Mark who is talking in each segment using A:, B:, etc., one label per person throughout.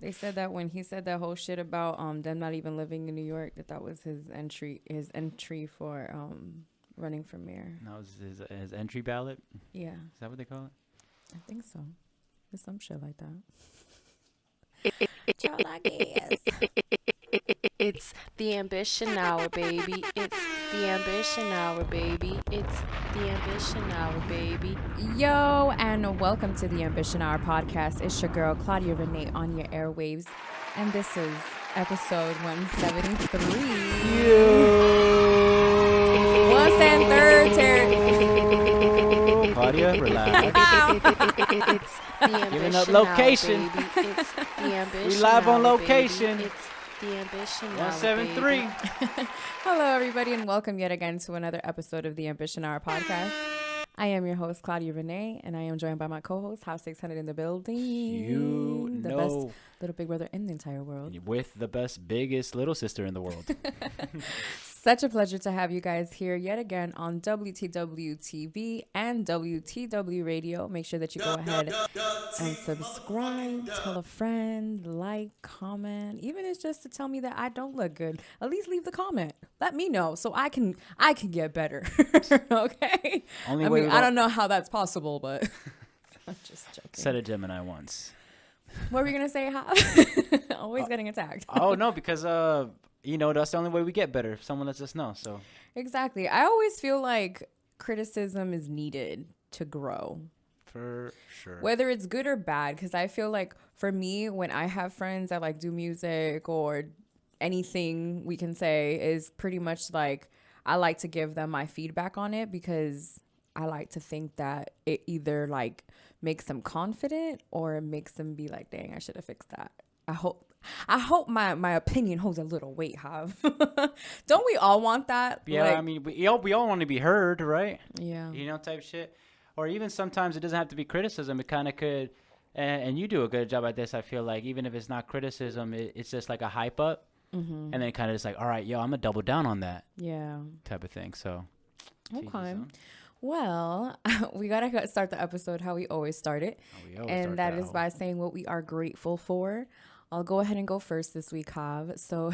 A: They said that when he said that whole shit about them not even living in New York, that was his entry for running for mayor.
B: That was his entry ballot.
A: Yeah.
B: Is that what they call it?
A: I think so. There's some shit like that.
C: It's the ambition hour, baby. It's the ambition hour, baby. It's the ambition hour, baby.
A: Yo, and welcome to the Ambition Hour podcast. It's your girl, Claudia Renee, on your airwaves. And this is episode 173.
B: Yo.
A: 173.
B: Claudia, relax.
C: It's the ambition
B: Giving up
C: hour,
B: location.
C: baby. It's the ambition
B: We live on
C: hour,
B: location.
C: baby. It's the ambition hour,
B: 173.
C: baby.
A: Hello, everybody, and welcome yet again to another episode of the Ambition Hour podcast. I am your host, Claudia Renee, and I am joined by my co-host, House 600 in the building.
B: You
A: the
B: know.
A: best little big brother in the entire world.
B: With the best, biggest little sister in the world.
A: Such a pleasure to have you guys here yet again on WTW TV and WTW Radio. Make sure that you go ahead and subscribe, tell a friend, like, comment. Even if it's just to tell me that I don't look good, at least leave the comment. Let me know so I can get better. Okay?
B: Only
A: I
B: way
A: mean, I don't know how that's possible, but I'm just joking.
B: Said a Gemini once.
A: What were you going to say, Hop? Always getting attacked.
B: Oh, no, because, that's the only way we get better. If someone lets us know, so.
A: Exactly. I always feel like criticism is needed to grow.
B: For sure.
A: Whether it's good or bad, because I feel like for me, when I have friends that like do music or anything we can say is pretty much like I like to give them my feedback on it because I like to think that it either like makes them confident or it makes them be like, dang, I should have fixed that. I hope my opinion holds a little weight, Hav. Don't we all want that?
B: Yeah,
A: like,
B: I mean, we all want to be heard, right?
A: Yeah.
B: Type shit. Or even sometimes it doesn't have to be criticism. It kind of could, and you do a good job at this, I feel like. Even if it's not criticism, it's just like a hype up.
A: Mm-hmm.
B: And then kind of just like, all right, I'm going to double down on that.
A: Yeah.
B: Type of thing, so.
A: Okay. Well, we got to start the episode how we always start it. And that is by saying what we are grateful for. I'll go ahead and go first this week, Hav. So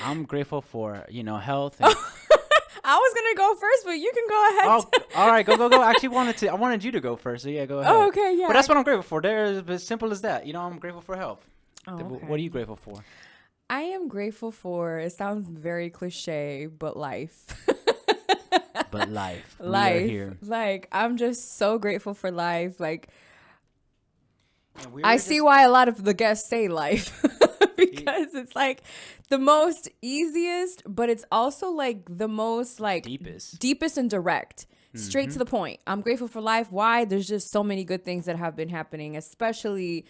B: I'm grateful for, health.
A: I was going to go first, but you can go ahead.
B: Oh, all right, go. Actually, I wanted you to go first, so yeah, go ahead.
A: Oh, okay, yeah.
B: But that's what I'm grateful for. There's as simple as that. I'm grateful for health.
A: Oh, okay.
B: What are you grateful for?
A: I am grateful for, it sounds very cliche, but life.
B: But life.
A: Life.
B: We are here.
A: Like, I'm just so grateful for life. Like, I see why a lot of the guests say life. Because it's like the most easiest, but it's also like the most like deepest and direct, straight to the point. I'm grateful for life. Why? There's just so many good things that have been happening, especially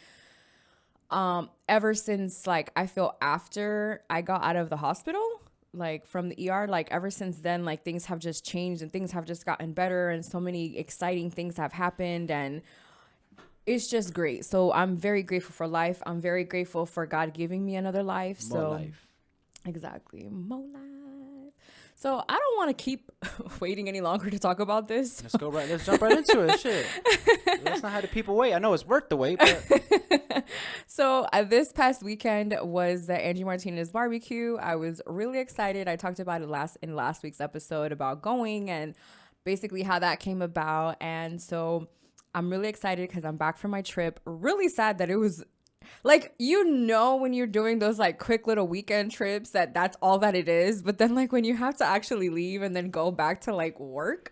A: ever since like I feel after I got out of the hospital, like from the ER, like ever since then, like things have just changed and things have just gotten better and so many exciting things have happened and it's just great. So I'm very grateful for life. I'm very grateful for God giving me another life.
B: More life.
A: Exactly. More life. So I don't want to keep waiting any longer to talk about this.
B: Let's jump right into it. Shit. Let's not have the people wait. I know it's worth the wait, but.
A: So this past weekend was the Angie Martinez barbecue. I was really excited. I talked about it in last week's episode about going and basically how that came about. And so I'm really excited because I'm back from my trip. Really sad that it was like, when you're doing those like quick little weekend trips that's all that it is. But then like when you have to actually leave and then go back to like work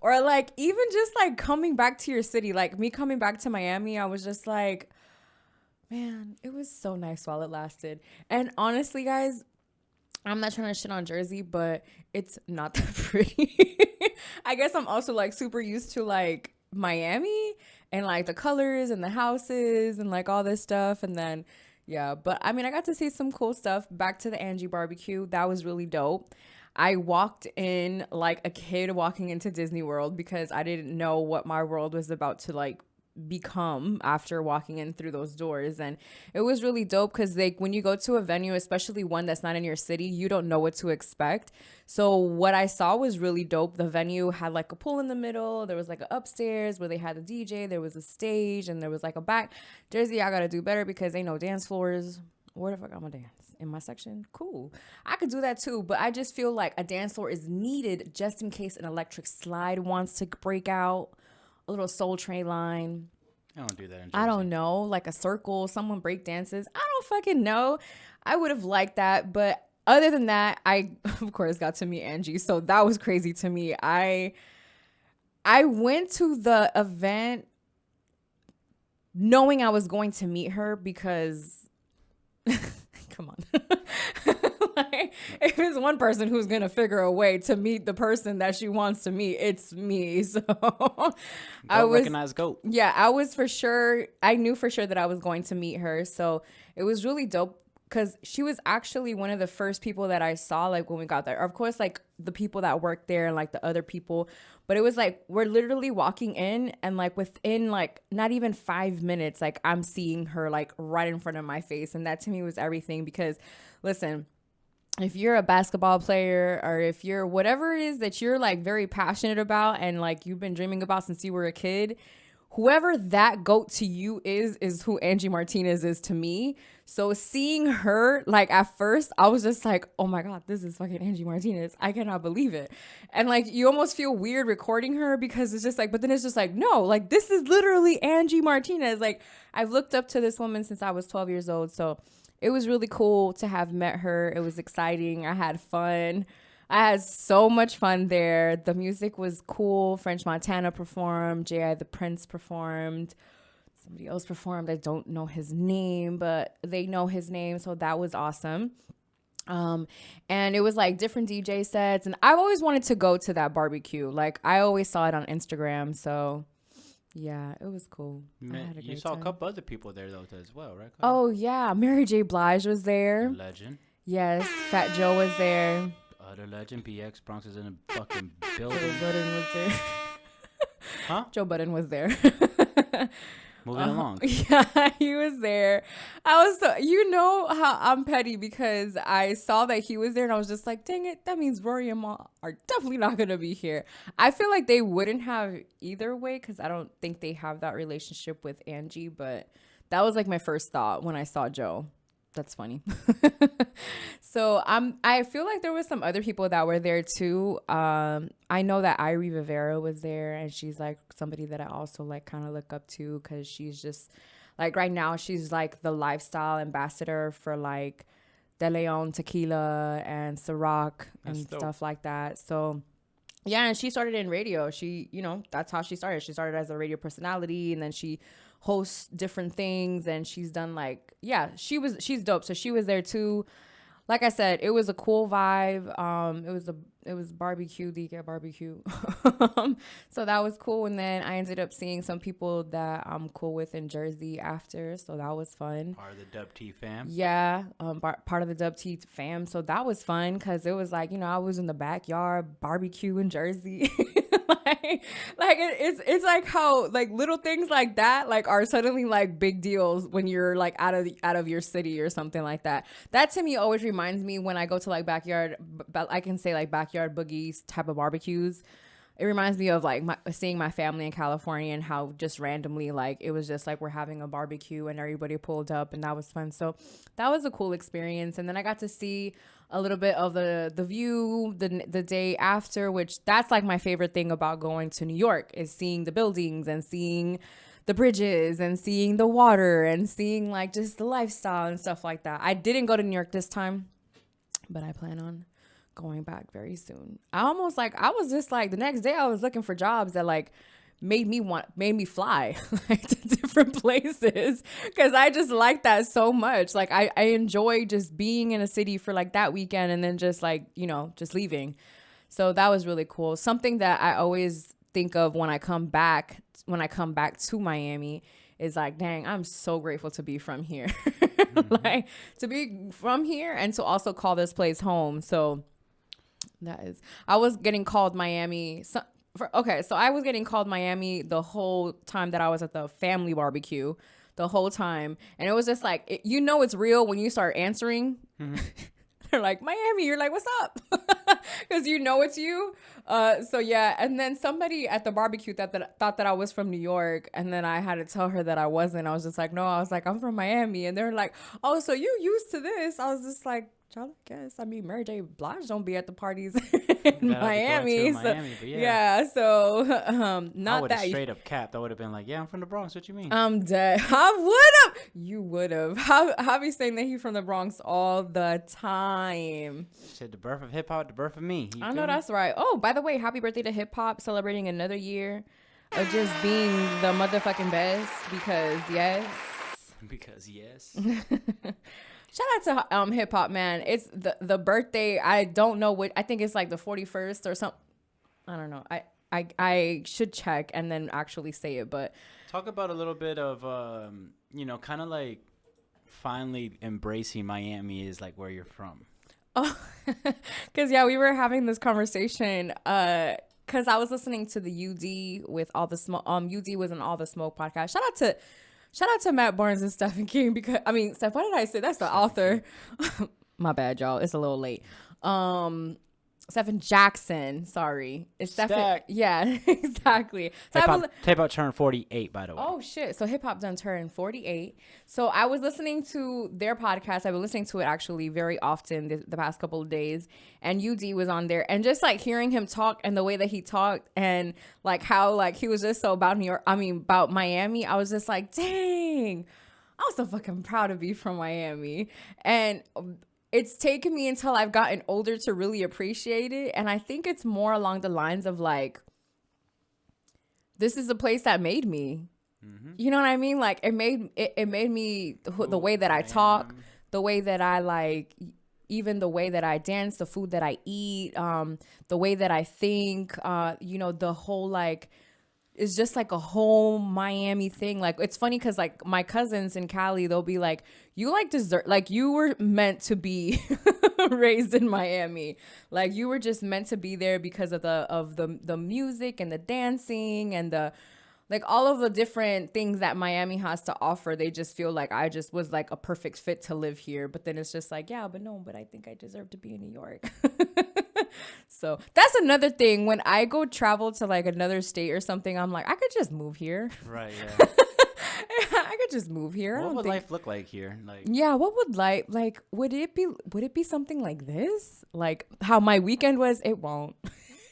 A: or like even just like coming back to your city, like me coming back to Miami, I was just like, man, it was so nice while it lasted. And honestly, guys, I'm not trying to shit on Jersey, but it's not that pretty. I guess I'm also like super used to like Miami and like the colors and the houses and like all this stuff. And then, yeah, but I mean, I got to see some cool stuff. Back to the Angie barbecue. That was really dope. I walked in like a kid walking into Disney World because I didn't know what my world was about to like become after walking in through those doors. And it was really dope because like when you go to a venue, especially one that's not in your city, you don't know what to expect. So what I saw was really dope. The venue had like a pool in the middle. There was like an upstairs where they had a DJ. There was a stage and there was like a back. Jersey, I got to do better because ain't no dance floors. Where the fuck I'm gonna dance? In my section? Cool. I could do that too, but I just feel like a dance floor is needed just in case an electric slide wants to break out, a little Soul Train line.
B: I don't do that in Jersey.
A: I don't know, like a circle, someone break dances. I don't fucking know. I would have liked that, but other than that, I of course got to meet Angie, so that was crazy to me. I went to the event knowing I was going to meet her because come on. Like, if it's one person who's going to figure a way to meet the person that she wants to meet, it's me. So I was
B: recognize GOAT.
A: Yeah, I was for sure. I knew for sure that I was going to meet her. So it was really dope because she was actually one of the first people that I saw like when we got there. Of course, like the people that worked there and like the other people. But it was like we're literally walking in and like within like not even 5 minutes, like I'm seeing her like right in front of my face. And that to me was everything because listen, if you're a basketball player or if you're whatever it is that you're like very passionate about and like you've been dreaming about since you were a kid, whoever that GOAT to you is who Angie Martinez is to me. So seeing her, like at first, I was just like, oh my God, this is fucking Angie Martinez. I cannot believe it. And like, you almost feel weird recording her because it's just like, but then it's just like, no, like this is literally Angie Martinez. Like I've looked up to this woman since I was 12 years old. So it was really cool to have met her. It was exciting. I had fun. I had so much fun there. The music was cool. French Montana performed. J.I. the Prince performed. Somebody else performed. I don't know his name, but they know his name. So that was awesome. And it was like different DJ sets. And I've always wanted to go to that barbecue. Like I always saw it on Instagram. So yeah, it was cool.
B: You saw a couple other people there though as well, right?
A: Oh yeah. Mary J. Blige was there.
B: Legend.
A: Yes. Fat Joe was there.
B: Other legend, BX Bronx is in a fucking building.
A: Joe Budden was there.
B: Huh?
A: Joe Budden was there.
B: Moving along.
A: Yeah, he was there. I was so, you know how I'm petty because I saw that he was there and I was just like, dang it, that means Rory and Ma are definitely not going to be here. I feel like they wouldn't have either way because I don't think they have that relationship with Angie, but that was like my first thought when I saw Joe. That's funny. So I feel like there was some other people that were there too. I know that Irie Rivera was there and she's like somebody that I also like kind of look up to because she's just like right now she's like the lifestyle ambassador for like De Leon tequila and Ciroc and stuff like that. So yeah, and she started in radio. She, you know, that's how she started. She started as a radio personality and then she hosts different things and she's done like, yeah, she's dope. So she was there too. Like I said, it was a cool vibe. It was barbecue, barbecue. So that was cool. And then I ended up seeing some people that I'm cool with in Jersey after. So that was fun.
B: Part of the Dub T fam.
A: Yeah. Part of the Dub T fam. So that was fun because it was like, you know, I was in the backyard barbecue in Jersey. It's like how like little things like that like are suddenly like big deals when you're like out of your city or something like that. That to me always reminds me when I go to like backyard, I can say like backyard boogies type of barbecues. It reminds me of like seeing my family in California and how just randomly like it was just like we're having a barbecue and everybody pulled up and that was fun. So that was a cool experience. And then I got to see a little bit of the view the day after, which that's like my favorite thing about going to New York is seeing the buildings and seeing the bridges and seeing the water and seeing like just the lifestyle and stuff like that. I didn't go to New York this time, but I plan on going back very soon. I was just like the next day I was looking for jobs that like made me fly like to different places because I just like that so much. Like I enjoy just being in a city for like that weekend and then just like, you know, just leaving. So that was really cool. Something that I always think of when I come back to Miami is like, dang, I'm so grateful to be from here. Like to be from here and to also call this place home. So that is, I was getting called Miami. Okay, so I was getting called Miami the whole time that I was at the family barbecue, the whole time, and it was just like it's real when you start answering. They're like Miami. You're like, what's up? Because it's you. So yeah, and then somebody at the barbecue thought that I was from New York, and then I had to tell her that I wasn't. I was just like, no, I was like, I'm from Miami, and they're like, oh, so you used to this? I was just like, child, I guess. I mean, Mary J. Blige don't be at the parties in Miami. So,
B: Miami, but yeah.
A: So not
B: I would have
A: that.
B: straight up capped. I would have been like, yeah, I'm from the Bronx. What you mean?
A: I'm dead. I would have. You would have. Javi saying that he's from the Bronx all the time.
B: Said the birth of hip hop, the birth of me.
A: I know that's right. Oh, by the way, happy birthday to hip hop, celebrating another year of just being the motherfucking best. Because yes.
B: Because yes.
A: Shout out to hip hop, man. It's the birthday. I don't know what. I think it's like the 41st or something. I don't know. I should check and then actually say it. But
B: talk about a little bit of kind of like finally embracing Miami is like where you're from.
A: Oh, because yeah, we were having this conversation. Because I was listening to the UD with all the smoke. UD was in All the Smoke podcast. Shout out to Matt Barnes and Stephen King Steph, what did I say? That's the author. My bad, y'all. It's a little late. Stephen Jackson. Sorry. It's Stephen. Yeah, exactly. So
B: Hip Hop turned 48, by the way.
A: Oh, shit. So hip hop done turned 48. So I was listening to their podcast. I've been listening to it actually very often the past couple of days. And UD was on there. And just like hearing him talk and the way that he talked and like how like he was just so about about Miami. I was just like, dang, I'm so fucking proud to be from Miami. And it's taken me until I've gotten older to really appreciate it. And I think it's more along the lines of like, this is the place that made me. Mm-hmm. You know what I mean? Like it made me the way that I talk, the way that I like, even the way that I dance, the food that I eat, the way that I think, the whole like, it's just like a whole Miami thing. Like it's funny because like my cousins in Cali, they'll be like, you like dessert, like you were meant to be raised in Miami. Like you were just meant to be there because of the music and the dancing and the like all of the different things that Miami has to offer. They just feel like I just was like a perfect fit to live here. But then it's just like, yeah, but I think I deserve to be in New York. So that's another thing. When I go travel to like another state or something, I'm like, I could just move here.
B: Right, yeah.
A: I could just move here.
B: What would life look like here? Like,
A: yeah, what would life like? Would it be something like this? Like how my weekend was? It won't.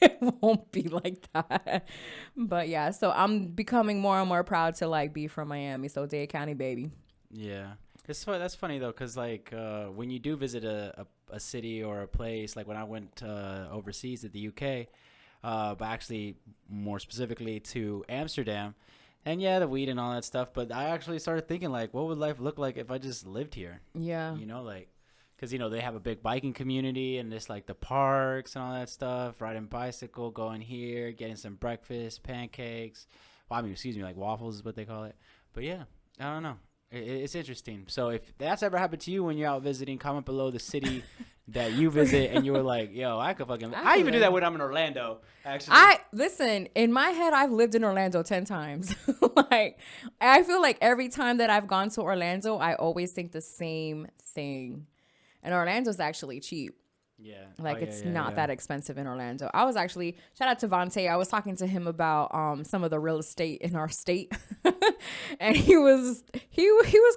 A: It won't be like that. But yeah, so I'm becoming more and more proud to like be from Miami. So Dade County, baby.
B: Yeah. That's funny though, because like when you do visit a city or a place, like when I went overseas at the UK, but actually more specifically to Amsterdam, and yeah, the weed and all that stuff. But I actually started thinking like, what would life look like if I just lived here?
A: Yeah.
B: Like, because they have a big biking community and just like the parks and all that stuff. Riding bicycle, going here, getting some breakfast, pancakes. Well, like waffles is what they call it. But yeah, I don't know. It's interesting. So if that's ever happened to you when you're out visiting, comment below the city that you visit and you were like, yo, I even do that when I'm in Orlando, actually.
A: Listen, in my head, I've lived in Orlando 10 times. Like, I feel like every time that I've gone to Orlando, I always think the same thing. And Orlando's actually cheap.
B: Yeah.
A: Like it's not that expensive in Orlando. I was actually, shout out to Vontae. I was talking to him about some of the real estate in our state. And he was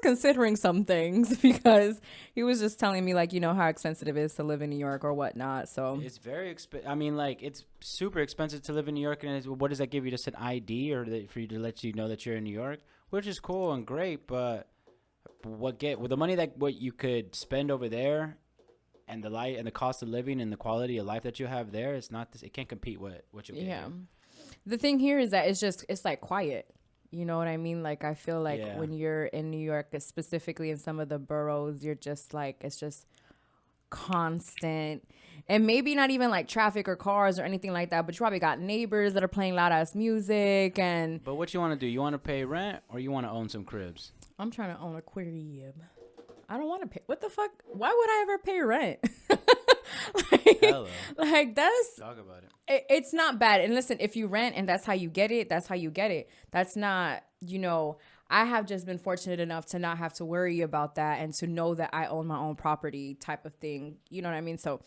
A: considering some things because he was just telling me like, how expensive it is to live in New York or whatnot. So
B: it's very expensive. I mean, like it's super expensive to live in New York. And what does that give you? Just an ID or for you to let you know that you're in New York, which is cool and great. But with the money what you could spend over there, and the light and the cost of living and the quality of life that you have there, it can't compete with what you get. Yeah.
A: The thing here is that it's like quiet. You know what I mean? Like I feel like when you're in New York, specifically in some of the boroughs, you're just like, it's just constant. And maybe not even like traffic or cars or anything like that, but you probably got neighbors that are playing loud ass music But
B: what you want to do? You want to pay rent or you want to own some cribs?
A: I'm trying to own a crib. I don't want to pay. What the fuck? Why would I ever pay rent?
B: Hello.
A: Like that's
B: Talk about it.
A: it's not bad. And listen, if you rent and that's how you get it, that's how you get it. That's not, I have just been fortunate enough to not have to worry about that and to know that I own my own property type of thing. You know what I mean? So,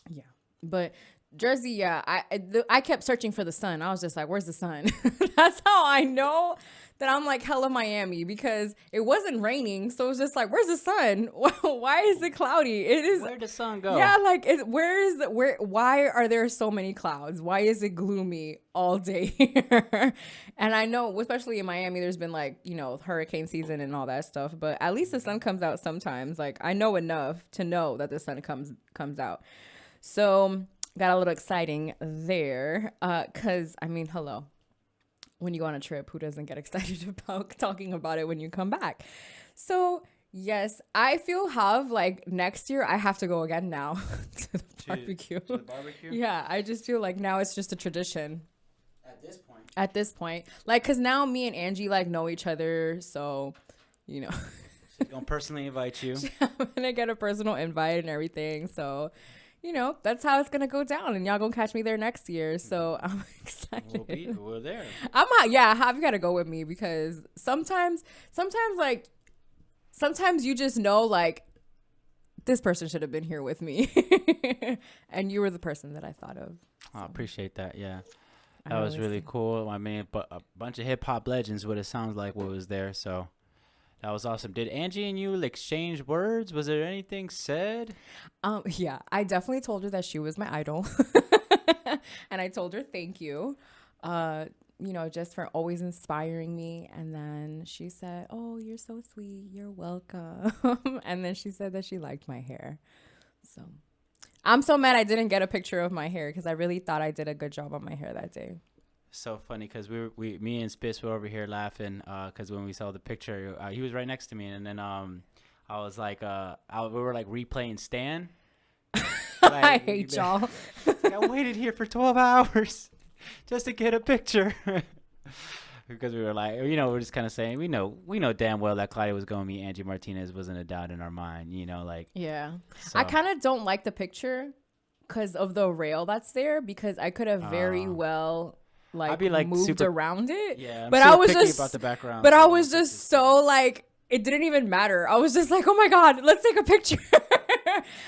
A: yeah. But Jersey, yeah, I kept searching for the sun. I was just like, where's the sun? That's how I know that I'm like hella Miami, because it wasn't raining. So it was just like, where's the sun? Why is it cloudy? It is.
B: Where'd the sun go?
A: Yeah, like why are there so many clouds? Why is it gloomy all day here? And I know, especially in Miami, there's been like, hurricane season and all that stuff, but at least the sun comes out sometimes. Like I know enough to know that the sun comes out. So got a little exciting there. Cause I mean, hello. When you go on a trip, who doesn't get excited about talking about it when you come back? So yes, I feel like next year I have to go again now to the barbecue.
B: To the barbecue?
A: Yeah, I just feel like now it's just a tradition.
B: At this point.
A: Like, cause now me and Angie like know each other, so
B: She's gonna personally invite you.
A: I'm gonna get a personal invite and everything. So, that's how it's gonna go down, and y'all gonna catch me there next year. So I'm excited.
B: We're there.
A: You gotta go with me, because sometimes you just know, like, this person should have been here with me. And you were the person that I thought of.
B: I appreciate that. Yeah. That was really cool. I mean, but a bunch of hip hop legends, what it sounds like, what was there. So that was awesome. Did Angie and you exchange words? Was there anything said?
A: Yeah, I definitely told her that she was my idol. And I told her thank you, just for always inspiring me. And then she said, oh, you're so sweet. You're welcome. And then she said that she liked my hair. So I'm so mad I didn't get a picture of my hair, because I really thought I did a good job on my hair that day.
B: So funny, because me and Spitz were over here laughing because when we saw the picture, he was right next to me, and then I was like, we were like replaying Stan.
A: I hate y'all.
B: I waited here for 12 hours just to get a picture. Because we were like, we're just kind of saying, we know damn well that Claudia was going to meet Angie Martinez, wasn't a doubt in our mind,
A: Yeah.
B: So.
A: I kind of don't like the picture because of the rail that's there, because I could have very well I'd be moved around it.
B: Yeah,
A: but I was
B: picky
A: just
B: about the background.
A: But I was just so it didn't even matter. I was just like, oh my God, let's take a picture.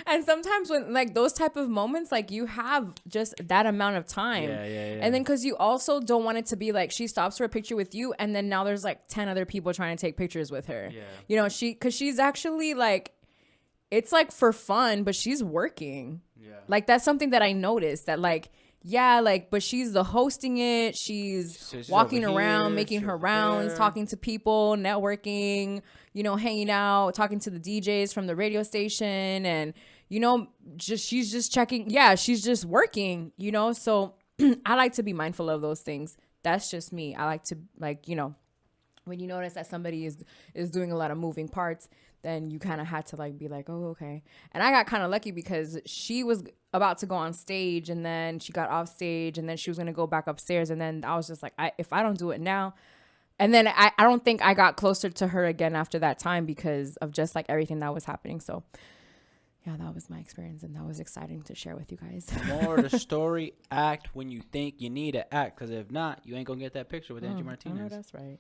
A: And sometimes when those type of moments, you have just that amount of time.
B: Yeah.
A: And then because you also don't want it to be she stops for a picture with you, and then now there's 10 other people trying to take pictures with her.
B: Yeah.
A: Because she's actually it's for fun, but she's working.
B: Yeah.
A: That's something that I noticed, that but she's the hosting it. She's walking around, making her rounds, talking to people, networking, hanging out, talking to the DJs from the radio station. And, she's just checking. Yeah, she's just working, So I like to be mindful of those things. That's just me. I like to when you notice that somebody is doing a lot of moving parts, then you kind of had to be like, oh, okay. And I got kind of lucky because she was about to go on stage, and then she got off stage, and then she was going to go back upstairs. And then I was just like, if I don't do it now. And then I don't think I got closer to her again after that time because of just everything that was happening. So yeah, that was my experience, and that was exciting to share with you guys.
B: More the story, act when you think you need to act, because if not, you ain't going to get that picture with Angie Martinez.
A: Oh, that's right.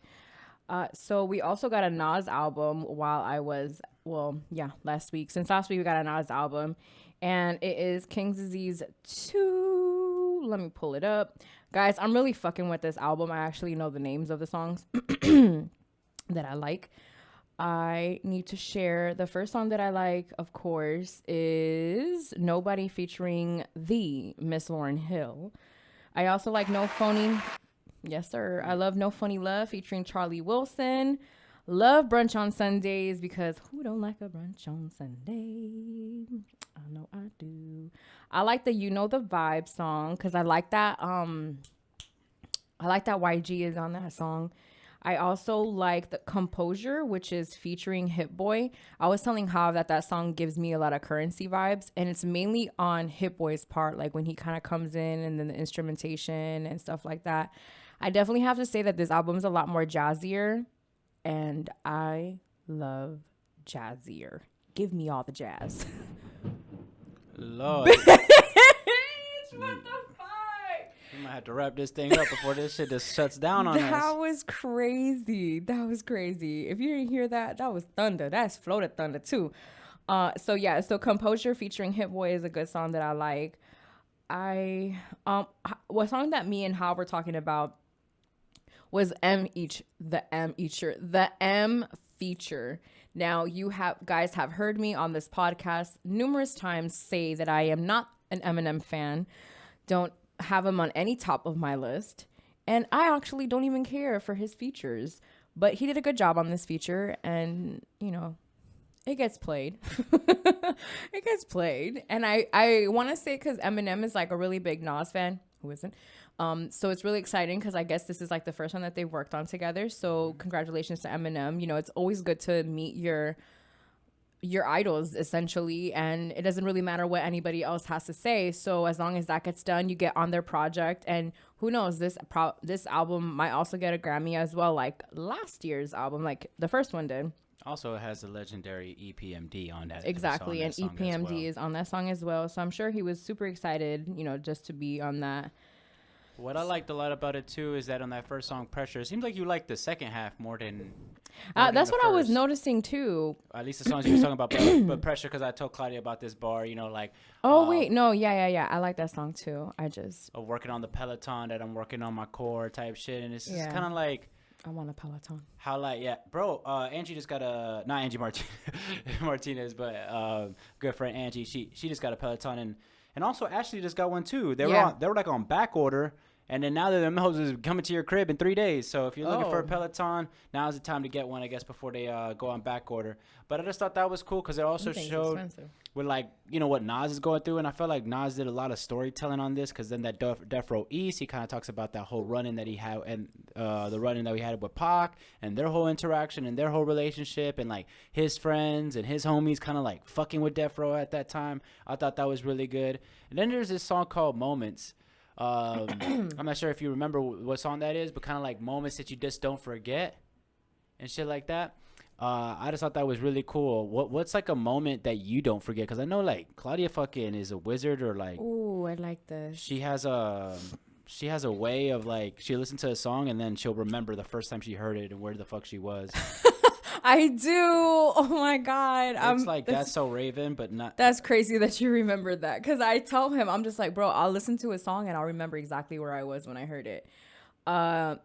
A: So we also got a Nas album while I was, last week. Since last week, we got a Nas album, and it is King's Disease 2. Let me pull it up. Guys, I'm really fucking with this album. I actually know the names of the songs that I like. I need to share the first song that I like, of course, is Nobody featuring the Miss Lauryn Hill. I also like No Phony. Yes, sir. I love No Funny Love featuring Charlie Wilson. Love Brunch on Sundays, because who don't like a brunch on Sunday? I know I do. I like the You Know the Vibe song, because I like that YG is on that song. I also like the Composure, which is featuring Hit Boy. I was telling Hav that song gives me a lot of Currency vibes, and it's mainly on Hit Boy's part, when he kind of comes in and then the instrumentation and stuff like that. I definitely have to say that this album is a lot more jazzier, and I love jazzier. Give me all the jazz.
B: Lord.
A: Bitch, what the fuck?
B: We might have to wrap this thing up before this shit just shuts down on us.
A: That was crazy. That was crazy. If you didn't hear that, that was thunder. That's floated thunder too. So yeah, so Composure featuring Hit Boy is a good song that I like. What song that me and Hal were talking about was the M feature. Now you guys have heard me on this podcast numerous times say that I am not an Eminem fan. Don't have him on any top of my list. And I actually don't even care for his features. But he did a good job on this feature, and you know, it gets played. It gets played. And I want to say, because Eminem is like a really big Nas fan. Who isn't? So it's really exciting because I guess this is like the first one that they've worked on together. So congratulations to Eminem. You know, it's always good to meet your idols, essentially, and it doesn't really matter what anybody else has to say. So as long as that gets done, you get on their project, and who knows, this album might also get a Grammy as well, like last year's album, like the first one did.
B: Also, it has the legendary EPMD on that.
A: Exactly, and EPMD is on that song as well. So I'm sure he was super excited, you know, just to be on that.
B: What I liked a lot about it too is that on that first song, Pressure, it seems like you liked the second half more than
A: that's what
B: first.
A: I was noticing too.
B: At least the songs you were talking about, but Pressure, because I told Claudia about this bar, you know, like.
A: Wait, no, yeah. I like that song too. I just.
B: Of working on the Peloton, that I'm working on my core type shit, and it's just kind of like.
A: I want a Peloton.
B: How like, yeah, bro, Angie just got not Angie Martinez, but good friend Angie, she just got a Peloton, and also Ashley just got one too. They were like on back order. And then now that the hoes is coming to your crib in 3 days. So if you're looking for a Peloton, now's the time to get one, I guess, before they go on back order. But I just thought that was cool because it also showed with, like, you know, what Nas is going through. And I felt like Nas did a lot of storytelling on this because then that Death Row East, he kind of talks about that whole run-in that he had and the run-in that we had with Pac and their whole interaction and their whole relationship and, like, his friends and his homies kind of, like, fucking with Death Row at that time. I thought that was really good. And then there's this song called Moments. I'm not sure if you remember what song that is, but kind of like moments that you just don't forget and shit like that. I just thought that was really cool. What's like a moment that you don't forget? Because I know like Claudia fucking is a wizard, or like,
A: ooh, I like this.
B: She has a way of like, she listens to a song and then she'll remember the first time she heard it and where the fuck she was.
A: I do. Oh my God.
B: It's like, that's so Raven, but not.
A: That's crazy that you remembered that. Because I tell him, I'm just like, bro, I'll listen to a song and I'll remember exactly where I was when I heard it. Well,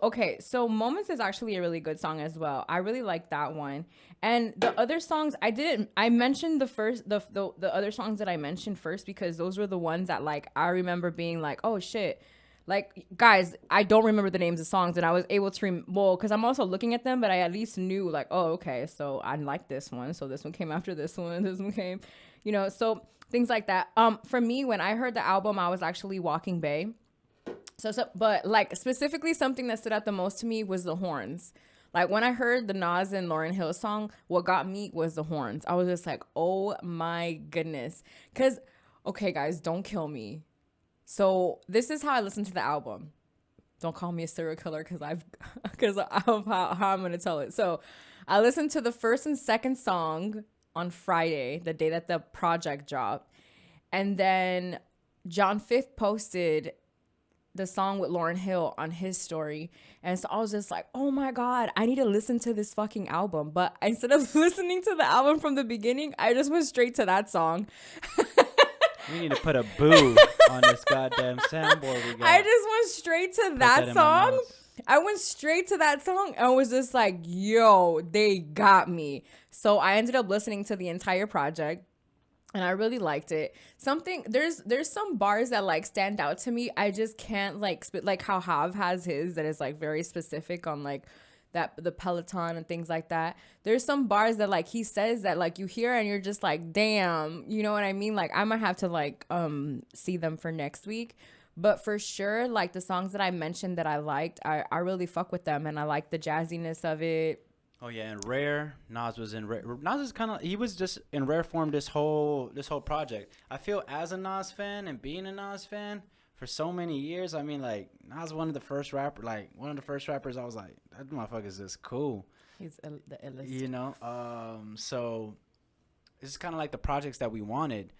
A: okay. So Moments is actually a really good song as well. I really like that one. And the other songs, I mentioned the other songs that I mentioned first because those were the ones that like, I remember being like, oh shit. Like, guys, I don't remember the names of songs, and I was able to, because I'm also looking at them, but I at least knew, like, oh, okay, so I like this one, so this one came after this one came, you know, so things like that. For me, when I heard the album, I was actually walking Bay. But, like, specifically something that stood out the most to me was the horns. Like, when I heard the Nas and Lauryn Hill song, what got me was the horns. I was just like, oh, my goodness. Because, okay, guys, don't kill me. So this is how I listen to the album. Don't call me a serial killer because of how I'm going to tell it. So I listened to the first and second song on Friday, the day that the project dropped. And then John Fifth posted the song with Lauryn Hill on his story. And so I was just like, oh my God, I need to listen to this fucking album. But instead of listening to the album from the beginning, I just went straight to that song.
B: We need to put a boo on this goddamn soundboard we got.
A: I just went straight to that song. I went straight to that song and was just like, yo, they got me. So I ended up listening to the entire project and I really liked it. There's some bars that like stand out to me. I just can't like spit, like how Hav has his that is like very specific on like that the Peloton and things like that. There's some bars that like he says that like you hear and you're just like, damn, you know what I mean? Like I might have to like see them for next week. But for sure, like the songs that I mentioned that I liked, I really fuck with them and I like the jazziness of it.
B: Oh yeah, and Rare, Nas was in Rare. Nas is kind of, he was just in rare form this whole project. I feel as a Nas fan and being a Nas fan for so many years, I mean, like, Nas one of the first rappers I was like, that motherfucker's just cool.
A: He's the illest.
B: You know? So it's kind of like the projects that we wanted.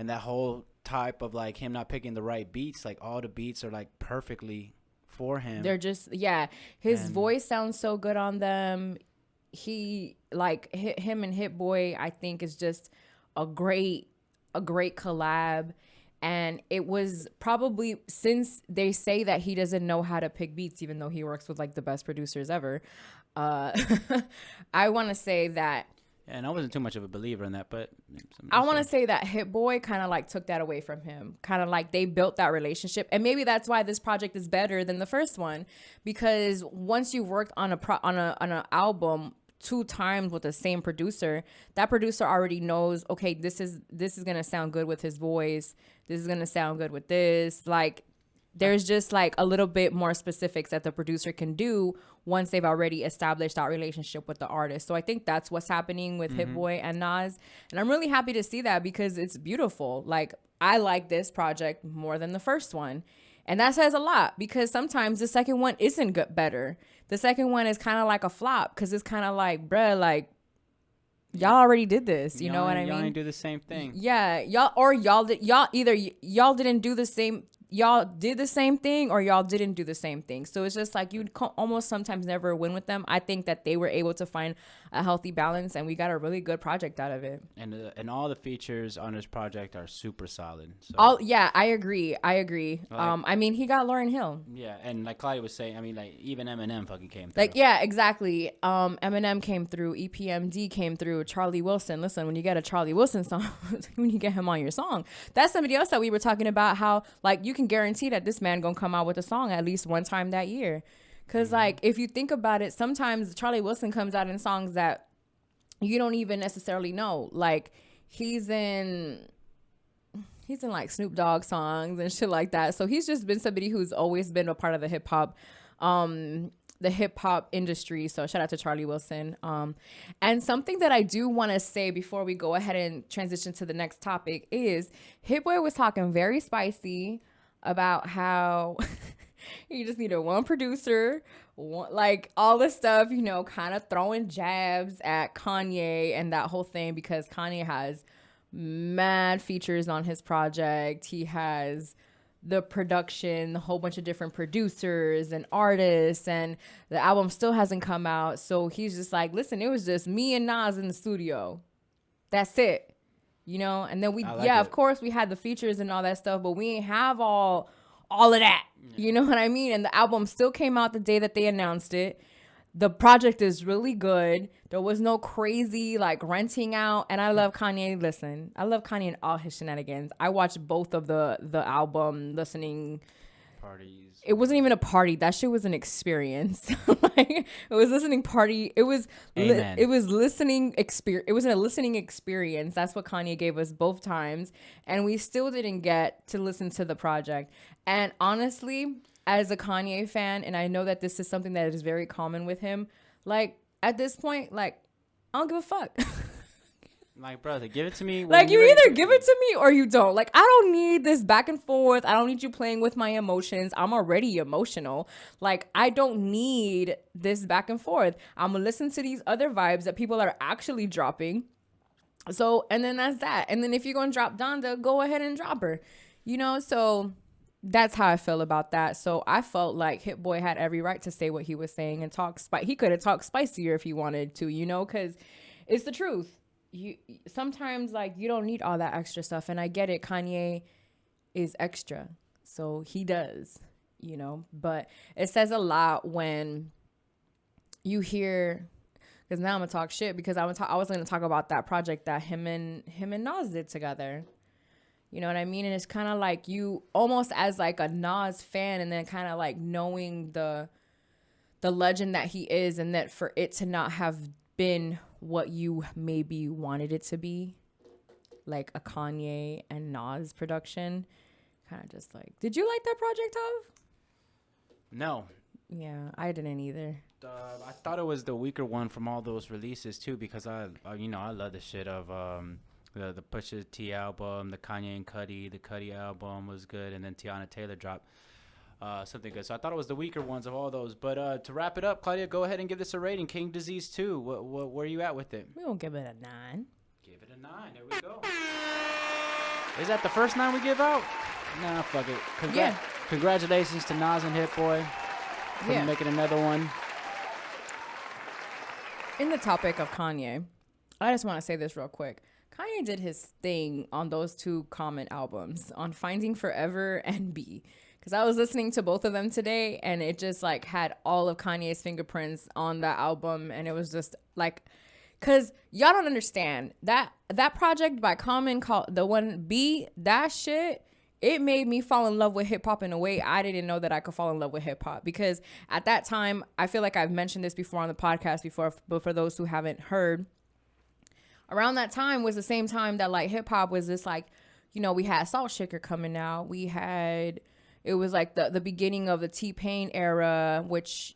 B: and that whole type of like him not picking the right beats, like all the beats are like perfectly for him.
A: They're just, yeah, his voice sounds so good on them. He like him and Hit Boy, I think, is just a great collab. And it was probably, since they say that he doesn't know how to pick beats, even though he works with like the best producers ever, I want to say that.
B: And I wasn't too much of a believer in that, but
A: I want to say that Hit Boy kind of like took that away from him. Kind of like they built that relationship, and maybe that's why this project is better than the first one, because once you've worked on an album 2 times with the same producer, that producer already knows, okay, this is gonna sound good with his voice. This is gonna sound good with this. Like, there's just like a little bit more specifics that the producer can do once they've already established that relationship with the artist. So I think that's what's happening with Hit Boy and Nas. And I'm really happy to see that, because it's beautiful. Like, I like this project more than the first one. And that says a lot, because sometimes the second one isn't better. The second one is kind of like a flop, because it's kind of like, bruh, like, y'all already did this. You know what I mean?
B: Y'all ain't do the same thing.
A: Yeah. Y'all didn't do the same. Y'all did the same thing, or y'all didn't do the same thing. So it's just like you'd almost sometimes never win with them. I think that they were able to find a healthy balance, and we got a really good project out of it.
B: And all the features on this project are super solid. So.
A: I agree. Like, I mean, he got Lauryn Hill.
B: Yeah, and like Claudia was saying, I mean, like, even Eminem fucking came through.
A: Like, yeah, exactly. Eminem came through. EPMD came through. Charlie Wilson. Listen, when you get a Charlie Wilson song, when you get him on your song, that's somebody else that we were talking about, how like you can guarantee that this man gonna come out with a song at least one time that year. Because like, if you think about it, sometimes Charlie Wilson comes out in songs that you don't even necessarily know. Like, he's in like Snoop Dogg songs and shit like that. So he's just been somebody who's always been a part of the hip hop industry. So shout out to Charlie Wilson. And something that I do want to say before we go ahead and transition to the next topic is Hit Boy was talking very spicy about how you just needed one producer, like all this stuff, you know, kind of throwing jabs at Kanye and that whole thing, because Kanye has mad features on his project. He has the production, a whole bunch of different producers and artists, and the album still hasn't come out. So he's just like, listen, it was just me and Nas in the studio. That's it. You know, and then of course we had the features and all that stuff, but we ain't have all of that. Yeah. You know what I mean? And the album still came out the day that they announced it. The project is really good. There was no crazy like renting out. And I love Kanye. Listen, I love Kanye and all his shenanigans. I watched both of the album listening
B: parties.
A: It wasn't even a party. That shit was an experience. Like, it was listening party. It was it was listening experience. It was a listening experience. That's what Kanye gave us both times, and we still didn't get to listen to the project. And honestly, as a Kanye fan, and I know that this is something that is very common with him, like at this point, like I don't give a fuck.
B: Like, brother, give it to me.
A: Like, you either give it to me or you don't. Like, I don't need this back and forth. I don't need you playing with my emotions. I'm already emotional. Like, I don't need this back and forth. I'm going to listen to these other vibes that people are actually dropping. So, and then that's that. And then if you're going to drop Donda, go ahead and drop her. You know, so that's how I feel about that. So I felt like Hit Boy had every right to say what he was saying and talk he could have talked spicier if he wanted to, you know, because it's the truth. You sometimes like you don't need all that extra stuff, and I get it. Kanye is extra, so he does, you know. But it says a lot when you hear, because now I'm gonna talk shit, because I was gonna talk about that project that him and Nas did together. You know what I mean? And it's kind of like you almost as like a Nas fan, and then kind of like knowing the legend that he is, and that for it to not have been what you maybe wanted it to be, like a Kanye and Nas production, kind of just like, did you like that project, Tav?
B: No.
A: Yeah, I didn't either.
B: I thought it was the weaker one from all those releases too, because I love the shit of the Pusha T album, the Kanye and Cudi. The Cudi album was good, and then Tiana Taylor dropped something good. So I thought it was the weaker ones of all those. But to wrap it up, Claudia, go ahead and give this a rating. King Disease 2. Where are you at with it?
A: We gonna give it a 9.
B: Give it a 9. There we go. Is that the first 9 we give out? Nah, fuck it. Congratulations to Nas and Hit Boy for making another one.
A: In the topic of Kanye, I just want to say this real quick. Kanye did his thing on those 2 Common albums, on Finding Forever and B. Because I was listening to both of them today, and it just like had all of Kanye's fingerprints on that album, and it was just like, because y'all don't understand that project by Common, called the one B, that shit, it made me fall in love with hip hop in a way I didn't know that I could fall in love with hip hop. Because at that time, I feel like I've mentioned this before on the podcast before, but for those who haven't heard, around that time was the same time that like hip hop was just like, you know, we had Salt Shaker coming out. It was like the beginning of the T-Pain era, which,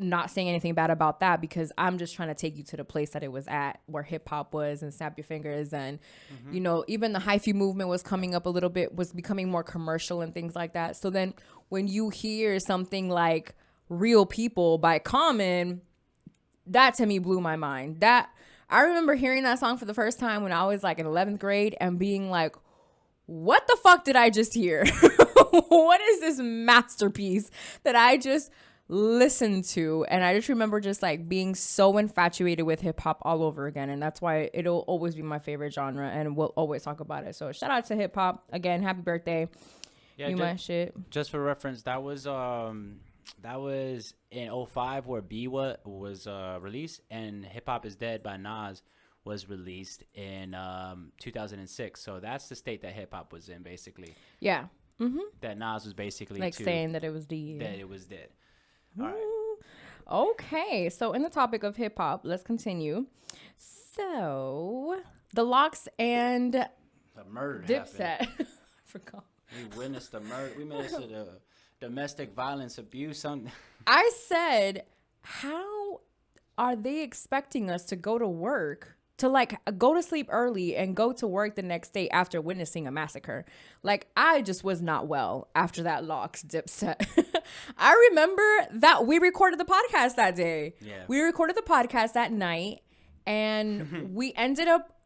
A: not saying anything bad about that, because I'm just trying to take you to the place that it was at, where hip hop was, and Snap Your Fingers, and you know, even the hyphy movement was coming up a little bit, was becoming more commercial and things like that. So then when you hear something like Real People by Common, that to me blew my mind. That I remember hearing that song for the first time when I was like in 11th grade and being like, what the fuck did I just hear? What is this masterpiece that I just listened to? And I just remember just like being so infatuated with hip hop all over again. And that's why it'll always be my favorite genre, and we'll always talk about it. So shout out to hip hop again. Happy birthday. Yeah, you my shit.
B: Just for reference, that was in 05 where B was released, and Hip Hop Is Dead by Nas was released in 2006. So that's the state that hip hop was in, basically.
A: Yeah. Mm-hmm.
B: That Nas was basically
A: like saying that it was dead.
B: That it was dead. All right.
A: Okay, so in the topic of hip hop, let's continue. So the LOX and
B: the murder
A: Dipset. I forgot.
B: We witnessed the murder. We witnessed the domestic violence, abuse.
A: I said, how are they expecting us to go to work, to like go to sleep early and go to work the next day after witnessing a massacre? Like, I just was not well after that LOX Dipset. I remember that we recorded the podcast that day.
B: Yeah.
A: We recorded the podcast that night, and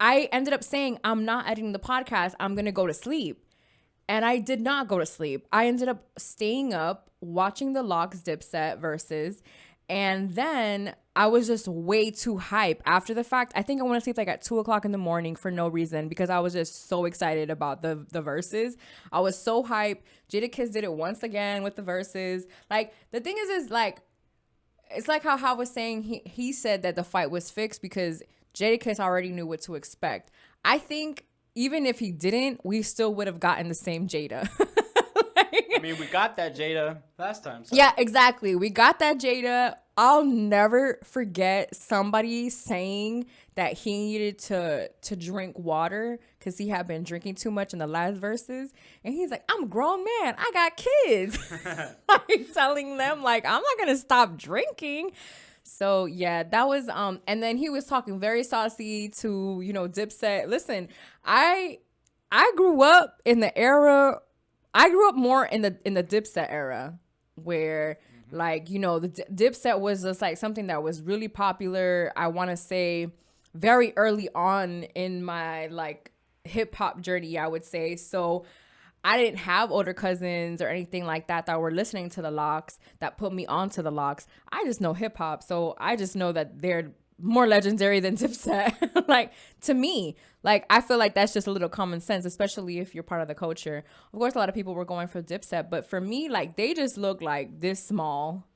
A: I ended up saying, I'm not editing the podcast. I'm going to go to sleep. And I did not go to sleep. I ended up staying up, watching the LOX Dipset versus, and then I was just way too hype after the fact. I think I went to sleep like at 2:00 in the morning for no reason, because I was just so excited about the verses. I was so hype. Jadakiss did it once again with the verses. Like, the thing is like, it's like how Hal was saying, he said that the fight was fixed because Jadakiss already knew what to expect. I think even if he didn't, we still would have gotten the same Jada.
B: I mean, we got that Jada last time. So.
A: Yeah, exactly. We got that Jada. I'll never forget somebody saying that he needed to drink water because he had been drinking too much in the last verses. And he's like, I'm a grown man. I got kids. Like, telling them, like, I'm not going to stop drinking. So, yeah, that was, and then he was talking very saucy to, you know, Dipset. Listen, I grew up in the era, I grew up more in the Dipset era where, like, you know, the Dipset was just like something that was really popular. I want to say very early on in my like hip hop journey, I would say. So I didn't have older cousins or anything like that were listening to the LOX that put me onto the LOX. I just know hip hop. So I just know that they're more legendary than Dipset. Like, to me, like, I feel like that's just a little common sense, especially if you're part of the culture. Of course, a lot of people were going for Dipset, but for me, like, they just look like this small.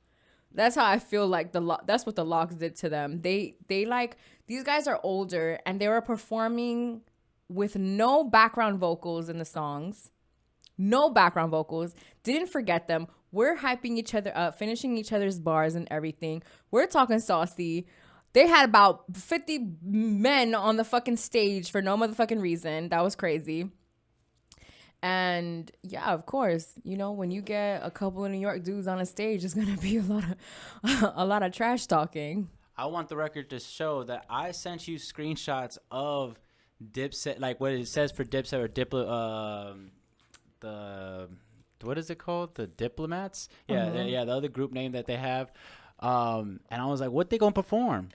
A: That's how I feel like that's what the LOX did to them. They like, these guys are older and they were performing with no background vocals in the songs. No background vocals. Didn't forget them. We're hyping each other up, finishing each other's bars and everything. We're talking saucy. They had about 50 men on the fucking stage for no motherfucking reason. That was crazy. And yeah, of course, you know, when you get a couple of New York dudes on a stage, it's gonna be a lot of trash talking.
B: I want the record to show that I sent you screenshots of Dipset, like what it says for Dipset or the what is it called? The Diplomats? Yeah, yeah, the other group name that they have. And I was like, what they gonna perform?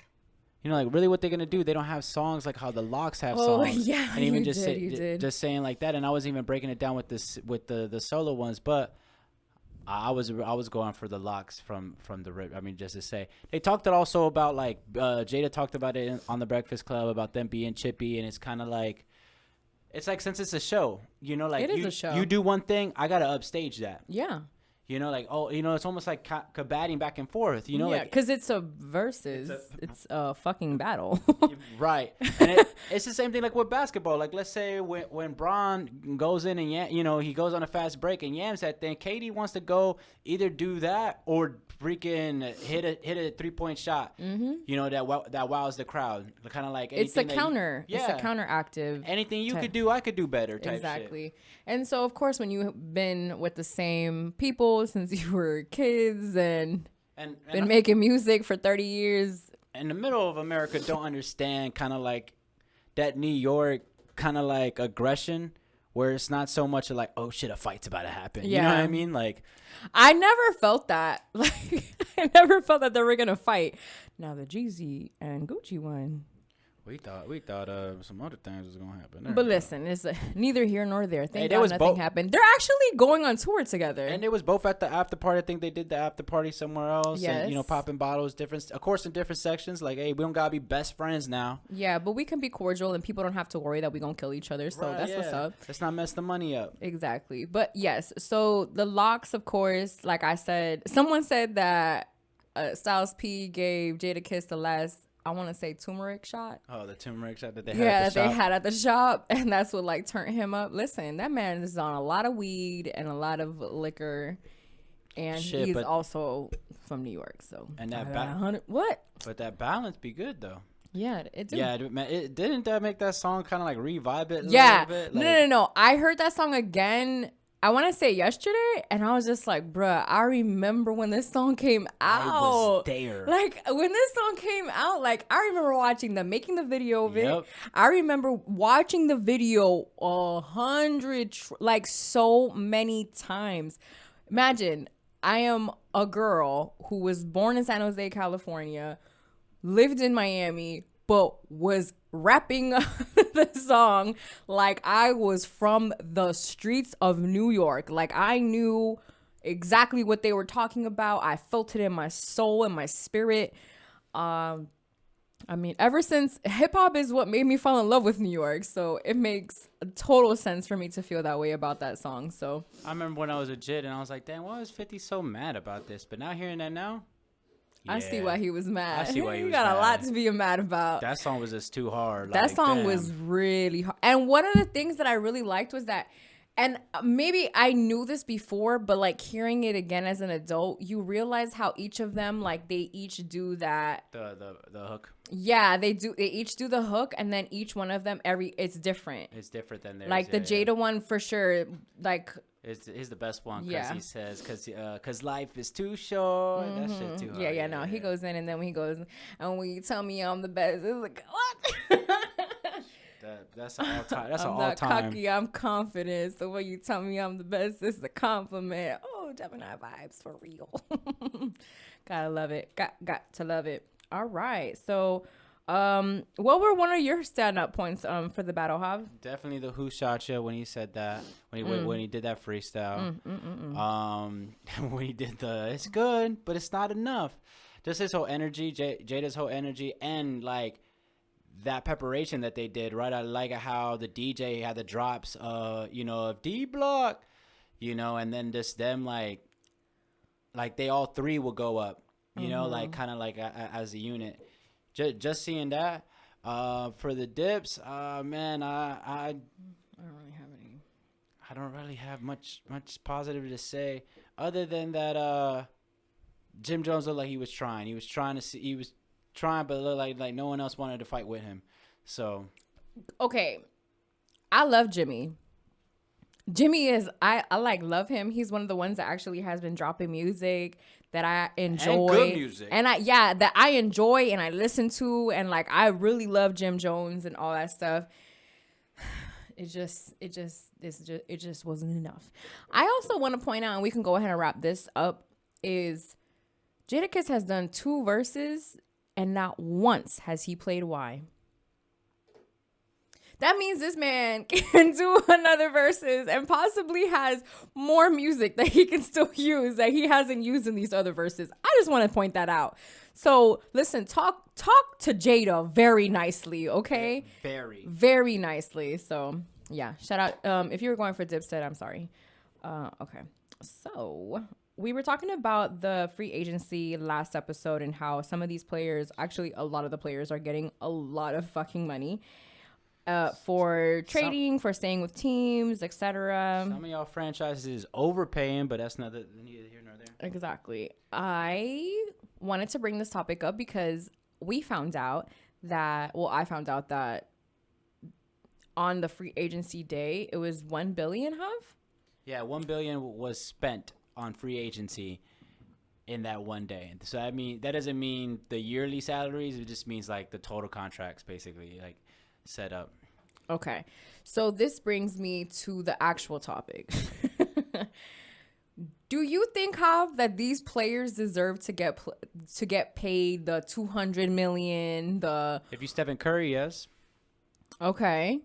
B: you know, like really what they're gonna do. They don't have songs like how the LOX have
A: Oh,
B: songs.
A: yeah,
B: And even
A: you
B: just
A: did, you did.
B: just saying like that. And I wasn't even breaking it down with the solo ones, but I was going for the LOX from the rip. I mean, just to say, they talked also about like Jada talked about it on the Breakfast Club about them being chippy, and it's kind of like, it's like, since it's a show, you know, like
A: It is a show.
B: you do one thing, I gotta upstage that.
A: Yeah.
B: You know, like, oh, you know, it's almost like combating back and forth. You know,
A: yeah,
B: like,
A: because it's a versus. It's a fucking battle.
B: right. And it's the same thing like with basketball. Like, let's say when Bron goes in and you know, he goes on a fast break and yams that thing, Katie wants to go either do that or freaking hit a 3-point shot. Mm-hmm. You know, that wows the crowd. Kind of like
A: It's a counter.
B: It's
A: a counteractive.
B: Anything you could do, I could do better. Type
A: Exactly.
B: Shit.
A: And so, of course, when you've been with the same people since you were kids and been making music for 30 years.
B: In the middle of America, don't understand kind of like that New York kind of like aggression where it's not so much like, oh shit, a fight's about to happen. Yeah. You know what I mean? Like,
A: I never felt that. Like, I never felt that they were going to fight. Now the Jeezy and Gucci one.
B: We thought some other things was gonna happen there.
A: But listen, it's neither here nor there. Thank God nothing happened. They're actually going on tour together.
B: And it was both at the after party. I think they did the after party somewhere else.
A: Yes.
B: And, you know, popping bottles, of course, in different sections. Like, hey, we don't gotta be best friends now.
A: Yeah, but we can be cordial, and people don't have to worry that we're gonna kill each other. So that's what's up.
B: Let's not mess the money up.
A: Exactly. But yes, so the LOX, of course, like I said, someone said that Styles P gave Jadakiss the last, I want to say, turmeric shot.
B: Oh, the turmeric shot that they had at the shop.
A: They had at the shop, and that's what like turned him up. Listen, that man is on a lot of weed and a lot of liquor, and he's also from New York. So
B: and that
A: what?
B: But that balance be good though.
A: Yeah, it did.
B: Yeah, didn't that make that song kind of like revive it?
A: Yeah,
B: a little bit?
A: Like, no. I heard that song again. I want to say yesterday, and I was just like, bruh, I remember when this song came out.
B: I was there.
A: Like, when this song came out, like, I remember watching making the video of it. I remember watching the video like, so many times. Imagine, I am a girl who was born in San Jose, California, lived in Miami, but was rapping the song like I was from the streets of New York. Like, I knew exactly what they were talking about. I felt it in my soul and my spirit. I mean, ever since hip-hop is what made me fall in love with New York, so it makes total sense for me to feel that way about that song. So
B: I remember when I was a jit and I was like, damn, why is 50 so mad about this? But now hearing that now,
A: I see why he was mad.
B: I see why he was
A: got
B: mad.
A: a lot to be mad about.
B: That song was just too hard.
A: That song was really hard. And one of the things that I really liked was that, and maybe I knew this before, but like hearing it again as an adult, you realize how each of them, like, they each do that.
B: The hook.
A: Yeah, they each do the hook, and then each one of them, it's different.
B: It's different than theirs.
A: Like the Jada one for sure, like.
B: Is the best one because he says because life is too short. That shit too hard.
A: Yeah. No, he goes in, and then when he goes, and when you tell me I'm the best, it's like, what?
B: That's an all time. That's
A: I'm
B: an
A: not
B: all time.
A: cocky. I'm confident. So when you tell me I'm the best, it's a compliment. Oh, Gemini vibes for real. Gotta love it. Got to love it. All right. So, what were one of your stand-up points for the battle, Jav?
B: Definitely the Who Shot Ya when he said that, when he did that freestyle. When he did it's good, but it's not enough. Just his whole energy, Jada's whole energy, and like that preparation that they did, right? I like how the DJ had the drops, you know, of D Block, you know, and then just them like they all three will go up, you know, like kind of like as a unit. Just seeing that for the dips, man, I don't really have much positive to say other than that. Jim Jones looked like he was trying. He was trying, but it looked like no one else wanted to fight with him. So,
A: okay, I love Jimmy. Jimmy is I like love him. He's one of the ones that actually has been dropping music that I enjoy.
B: And good music.
A: And that I enjoy and I listen to, and like I really love Jim Jones and all that stuff. It just wasn't enough. I also want to point out, and we can go ahead and wrap this up, is Jadakiss has done 2 verses and not once has he played Y. That means this man can do another verses and possibly has more music that he can still use that he hasn't used in these other verses. I just want to point that out. So listen, talk to Jada very nicely, okay? Very nicely. So yeah, shout out. If you were going for Dipset, I'm sorry. Okay. So we were talking about the free agency last episode and how some of these players, actually a lot of the players, are getting a lot of fucking money. For trading, for staying with teams, etc.
B: Some of y'all franchises is overpaying, but that's neither here nor there.
A: Exactly. I wanted to bring this topic up because I found out that on the free agency day, it was 1 billion,
B: Yeah, 1 billion was spent on free agency in that one day. So I mean, that doesn't mean the yearly salaries. It just means like the total contracts, basically, like set up.
A: Okay, so this brings me to the actual topic. Do you think, Hav, that these players deserve to get paid the 200 million?
B: If you Stephen Curry, yes.
A: Okay.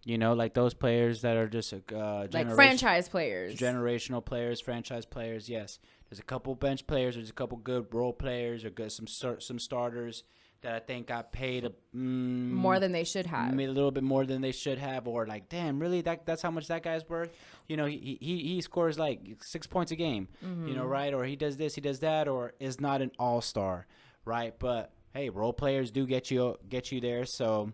B: You know, like those players that are just
A: like franchise players,
B: generational players, franchise players. Yes, there's a couple bench players. There's a couple good role players, or good some starters that I think got paid
A: more than they should have.
B: Made a little bit more than they should have, or like, damn, really? That's how much that guy's worth? You know, he scores like 6 points a game, you know, right? Or he does this, he does that, or is not an all-star, right? But hey, role players do get you there. So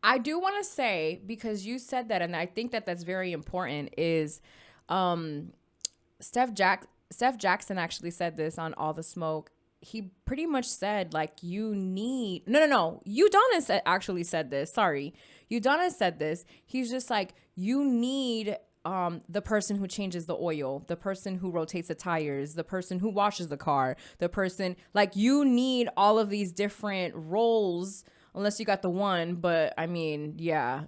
A: I do want to say, because you said that, and I think that that's very important, is Steph Jackson actually said this on All the Smoke. He pretty much said, like, you need... No. Udonis actually said this. Sorry. Udonis said this. He's just like, you need the person who changes the oil, the person who rotates the tires, the person who washes the car, the person... Like, you need all of these different roles, unless you got the one. But, I mean, yeah...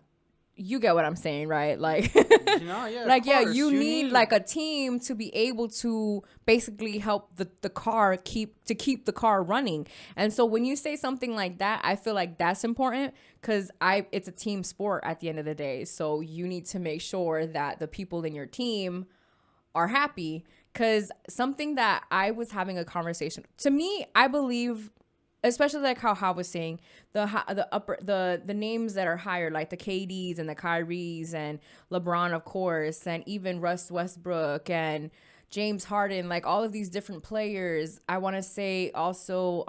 A: You get what I'm saying, right? Like, you need like a team to be able to basically help the car keep the car running. And so when you say something like that, I feel like that's important because it's a team sport at the end of the day. So you need to make sure that the people in your team are happy. Because something that I was having a conversation, to me, I believe, especially like how was saying, the names that are higher, like the KDs and the Kyries and LeBron, of course, and even Russ Westbrook and James Harden, like all of these different players. I want to say also,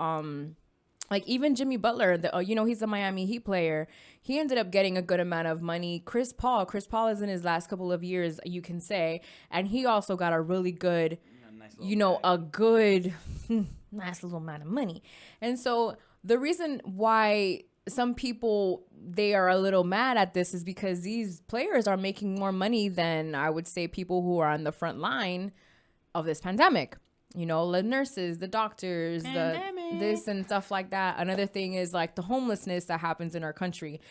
A: like even Jimmy Butler, he's a Miami Heat player. He ended up getting a good amount of money. Chris Paul is in his last couple of years, you can say, and he also got a really good, nice little amount of money. And so the reason why some people, they are a little mad at this is because these players are making more money than, I would say, people who are on the front line of this pandemic. You know, the nurses, the doctors, this and stuff like that. Another thing is like the homelessness that happens in our country.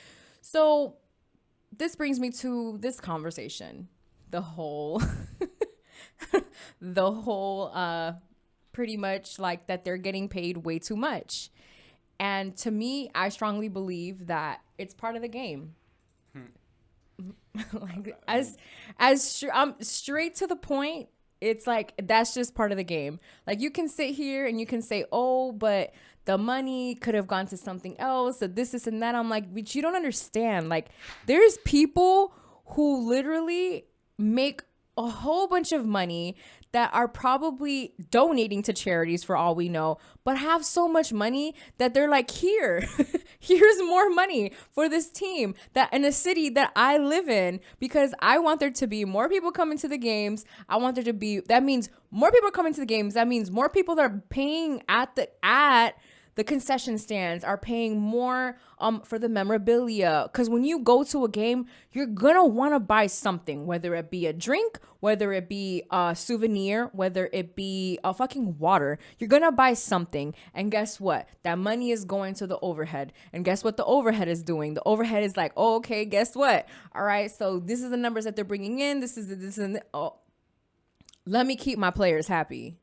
A: So this brings me to this conversation. The whole pretty much like that they're getting paid way too much. And to me, I strongly believe that it's part of the game. Like straight to the point, it's like that's just part of the game. Like you can sit here and you can say, oh, but the money could have gone to something else, so this and that. I'm like, but you don't understand. Like there's people who literally make a whole bunch of money that are probably donating to charities for all we know, but have so much money that they're like, here's more money for this team that in a city that I live in, because I want there to be more people coming to the games. That means more people coming to the games. That means more people that are paying at the concession stands are paying more for the memorabilia. Because when you go to a game, you're going to want to buy something, whether it be a drink, whether it be a souvenir, whether it be a fucking water. You're going to buy something. And guess what? That money is going to the overhead. And guess what the overhead is doing? The overhead is like, oh, okay, guess what? All right, so this is the numbers that they're bringing in. This is let me keep my players happy.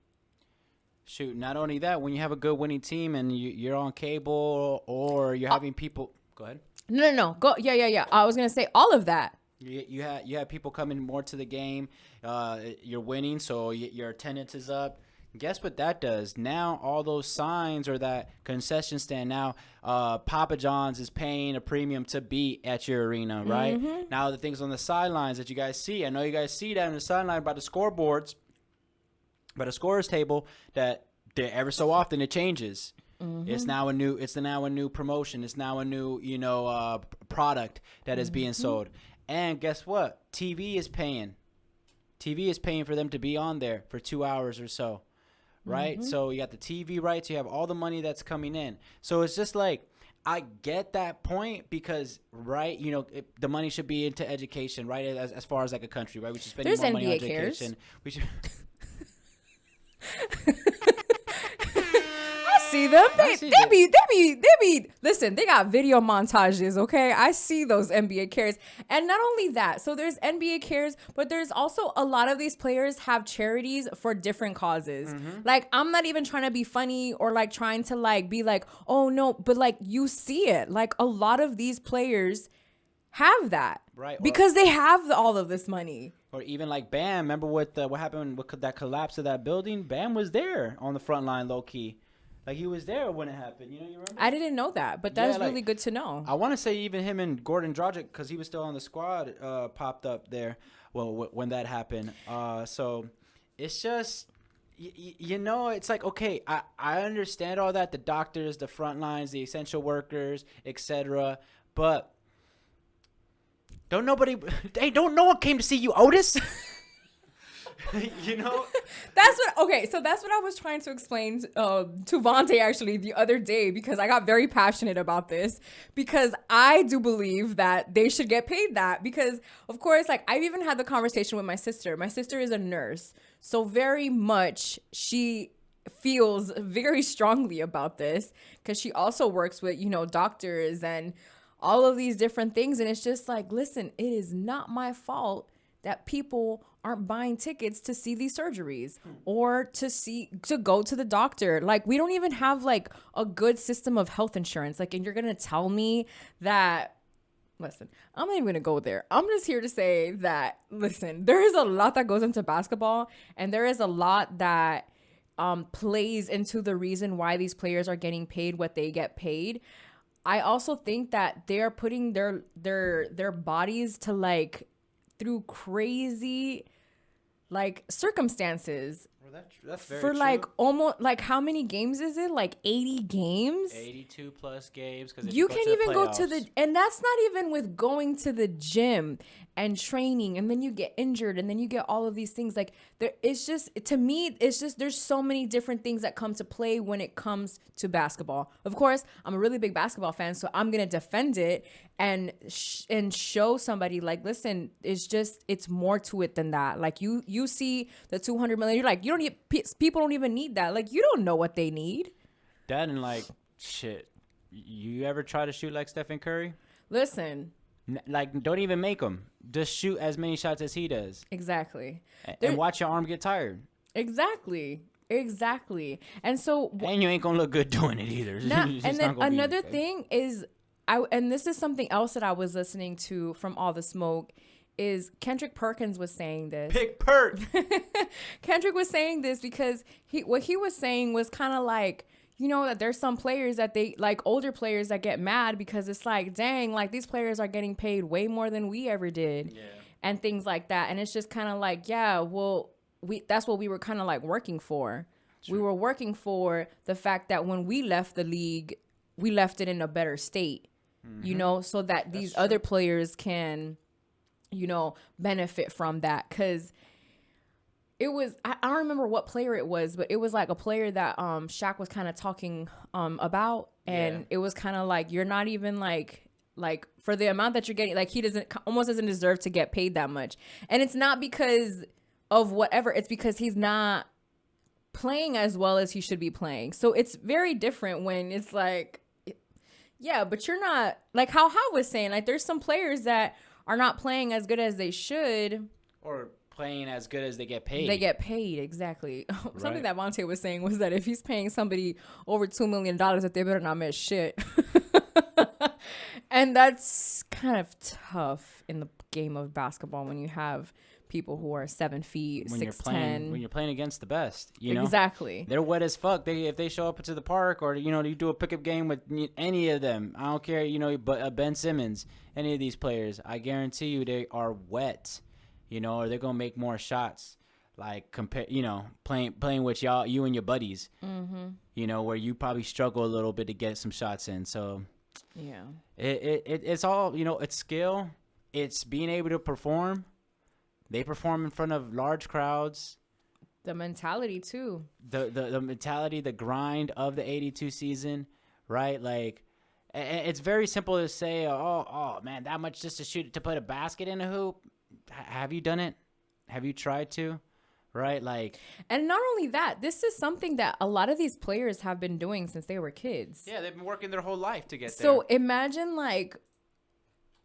B: Shoot, not only that, when you have a good winning team and you're on cable or you're having people. Go ahead.
A: No. Go. Yeah. I was gonna say all of that.
B: You have people coming more to the game. You're winning, so your attendance is up. Guess what that does? Now all those signs or that concession stand. Now Papa John's is paying a premium to be at your arena, right?
A: Mm-hmm.
B: Now the things on the sidelines that you guys see. I know you guys see that on the sideline by the scoreboards. But a scorer's table that ever so often it changes. Mm-hmm. It's now a new promotion. It's now a new product that is being sold. And guess what? TV is paying. TV is paying for them to be on there for 2 hours or so, right? Mm-hmm. So you got the TV rights. You have all the money that's coming in. So it's just like I get that point because, right, the money should be into education, right? As far as like a country, right? We should spend more money on education. We should.
A: I see them. They be. Listen, they got video montages. Okay, I see those NBA cares, and not only that. So there's NBA cares, but there's also a lot of these players have charities for different causes. Mm-hmm. Like I'm not even trying to be funny or like trying to like be like, oh no, but like you see it. Like a lot of these players have that, right? Because they have all of this money.
B: Or even like Bam, remember what happened with that collapse of that building? Bam was there on the front line, low key, like he was there when it happened. You remember?
A: I didn't know that, but that is really good to know.
B: I want to say even him and Gordon Dragic, because he was still on the squad, popped up there. Well, when that happened, so it's just it's like okay, I understand all that, the doctors, the front lines, the essential workers, etc. But don't no one came to see you, Otis.
A: That's what I was trying to explain to Vontae actually the other day, because I got very passionate about this, because I do believe that they should get paid that, because of course, like I've even had the conversation with my sister. My sister is a nurse, so very much she feels very strongly about this, because she also works with doctors and all of these different things. And it's just like, listen, it is not my fault that people aren't buying tickets to see these surgeries or to go to the doctor. Like we don't even have like a good system of health insurance. Like, and you're going to tell me that, listen, I'm not even going to go there. I'm just here to say that, listen, there is a lot that goes into basketball, and there is a lot that plays into the reason why these players are getting paid what they get paid. I also think that they're putting their bodies to like through crazy like circumstances.
B: Well, that's very
A: for
B: true.
A: Like almost like how many games is it? Like 80 games?
B: 82 plus games. Because
A: you can't even go to the, and that's not even with going to the gym and training, and then you get injured, and then you get all of these things. Like it's just, to me, it's just, there's so many different things that come to play when it comes to basketball. Of course, I'm a really big basketball fan, so I'm gonna defend it and show somebody like, listen, it's more to it than that. Like you see the 200 million, you're like, people don't even need that. Like you don't know what they need.
B: That and like shit. You ever try to shoot like Stephen Curry?
A: Listen.
B: Like, don't even make him. Just shoot as many shots as he does.
A: Exactly.
B: And watch your arm get tired.
A: Exactly. And so...
B: And you ain't going to look good doing it either.
A: And then another thing is... and this is something else that I was listening to from All the Smoke, is Kendrick Perkins was saying this.
B: Big Perk!
A: Kendrick was saying this because what he was saying was kind of like... that there's some players that they like, older players that get mad because it's like, dang, like these players are getting paid way more than we ever did, and things like that. And it's just kind of like, yeah, well, that's what we were kind of like working for. True. We were working for the fact that when we left the league, we left it in a better state, so that these other players can, benefit from that. Because it was, I don't remember what player it was, but it was like a player that Shaq was kind of talking about, and it was kind of like, you're not even like for the amount that you're getting, like he almost doesn't deserve to get paid that much. And it's not because of whatever, it's because he's not playing as well as he should be playing. So it's very different when it's like, yeah, but you're not, like how was saying, like there's some players that are not playing as good as they should.
B: Or playing as good as they get paid.
A: They get paid, exactly. Something
B: Right.
A: that Monte was saying was that if he's paying somebody over $2 million, that they better not miss shit. And that's kind of tough in the game of basketball when you have people who are 7 feet,
B: when
A: 6'10".
B: when you're playing against the best, you know.
A: Exactly.
B: They're wet as fuck. If they show up to the park, or you know, you do a pickup game with any of them, I don't care, you know, but Ben Simmons, any of these players, I guarantee you they are wet, you know, or they're gonna make more shots. Like compare, you know, playing with you and your buddies, you know, where you probably struggle a little bit to get some shots in. So
A: Yeah.
B: it's all, you know, it's skill, it's being able to perform. They perform in front of large crowds.
A: The mentality too.
B: The mentality, the grind of the 82 season, right? Like, it's very simple to say, oh man, that much just to put a basket in a hoop. Have you done it? Have you tried to? Right? Like,
A: And not only that, this is something that a lot of these players have been doing since they were kids.
B: yeah, they've been working their whole life to get
A: So
B: there.
A: imagine like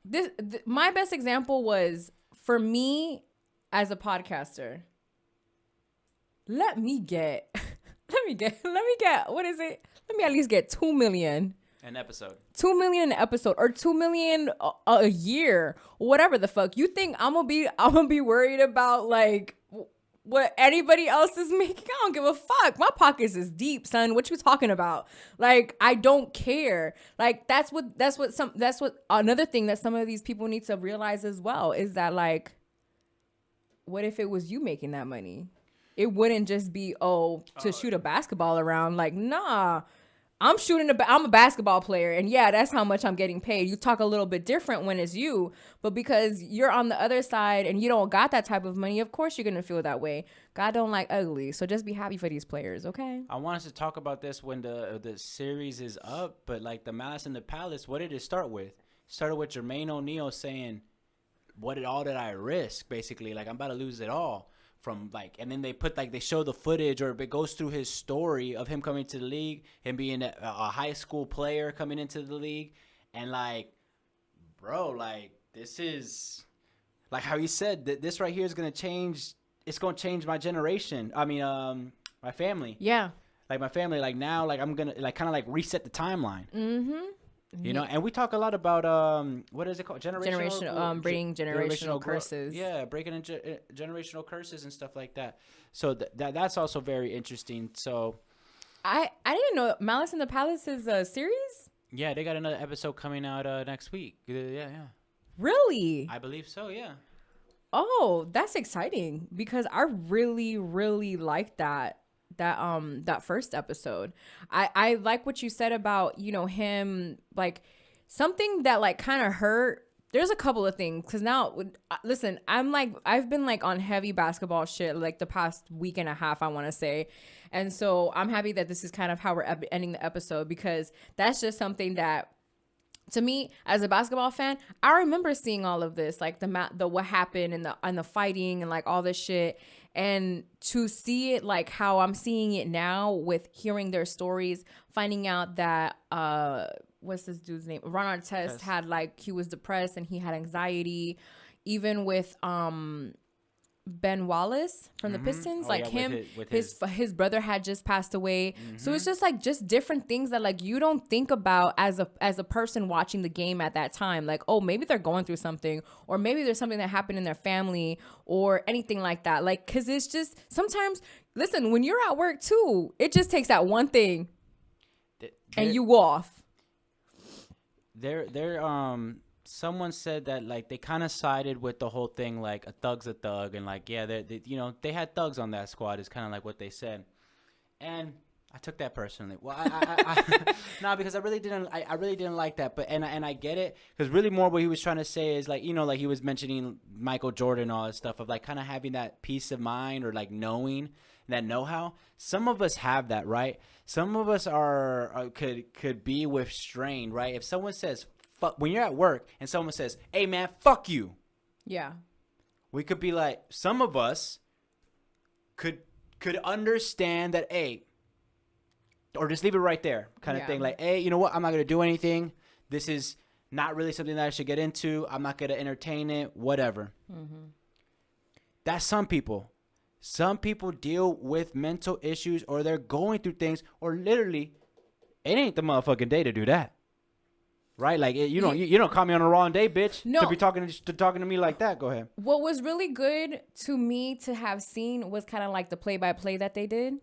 A: this. My best example was for me as a podcaster. Let me get, what is it? Let me at least get 2 million.
B: An episode.
A: 2 million an episode or 2 million a year, whatever the fuck. You think I'm gonna be worried about like what anybody else is making? I don't give a fuck. My pockets is deep, son. What you talking about? Like, I don't care. Like, that's what another thing that some of these people need to realize as well is that, like, what if it was you making that money? It wouldn't just be, to shoot a basketball around. Like, nah, I'm a basketball player, and yeah, that's how much I'm getting paid. You talk a little bit different when it's you, but because you're on the other side and you don't got that type of money, of course you're gonna feel that way. God don't like ugly, so just be happy for these players, okay?
B: I want us to talk about this when the series is up, but like the Malice in the Palace, what did it start with? It started with Jermaine O'Neal saying, "What did I risk?" Basically, like, I'm about to lose it all. From like, and then they show the footage, or it goes through his story of him coming to the league, him being a high school player coming into the league, and like, bro, like, this is like how he said that this right here is gonna change. It's gonna change my generation. I mean, my family.
A: Yeah.
B: Like my family. Like now, like I'm gonna like kind of like reset the timeline.
A: Mm-hmm.
B: You know, and we talk a lot about what is it called?
A: Breaking generational curses.
B: Yeah, breaking in generational curses and stuff like that. So that's also very interesting. So
A: I didn't know Malice in the Palace is a series.
B: yeah, they got another episode coming out next week. Yeah.
A: Really?
B: I believe so. Yeah.
A: Oh, that's exciting because I really, really like that first episode. I like what you said about, you know, him, like, something that like kind of hurt. There's a couple of things because now, listen, I've been like on heavy basketball shit like the past week and a half, I want to say. And so I'm happy that this is kind of how we're ending the episode, because that's just something that, to me, as a basketball fan, I remember seeing all of this, like the what happened and the fighting and like all this shit. And to see it like how I'm seeing it now, with hearing their stories, finding out that what's this dude's name? Ron Artest had, like, he was depressed and he had anxiety. Even with Ben Wallace from the Pistons, his brother had just passed away. So it's just like just different things that like you don't think about as a person watching the game at that time. Like, oh, maybe they're going through something, or maybe there's something that happened in their family or anything like that. Like, cause it's just sometimes, listen, when you're at work too, it just takes that one thing and you off.
B: Someone said that like they kind of sided with the whole thing, like a thug's a thug, and like, yeah, they you know, they had thugs on that squad is kind of like what they said, and I took that personally. Well, no, because I really didn't like that, but and I get it, because really more what he was trying to say is like, you know, like he was mentioning Michael Jordan and all that stuff of like kind of having that peace of mind, or like knowing that know-how. Some of us have that, right? Some of us could be restrained, right? If someone says fuck when you're at work and someone says, "Hey man, fuck you,"
A: yeah,
B: we could be like, some of us could understand that, hey, or just leave it right there, kind of thing. Like, hey, you know what? I'm not gonna do anything. This is not really something that I should get into. I'm not gonna entertain it. Whatever. That's some people. Some people deal with mental issues, or they're going through things, or literally, it ain't the motherfucking day to do that. Right? Like, you don't call me on the wrong day, bitch.
A: No.
B: To be talking to me like that. Go ahead.
A: What was really good to me to have seen was kind of like the play-by-play that they did.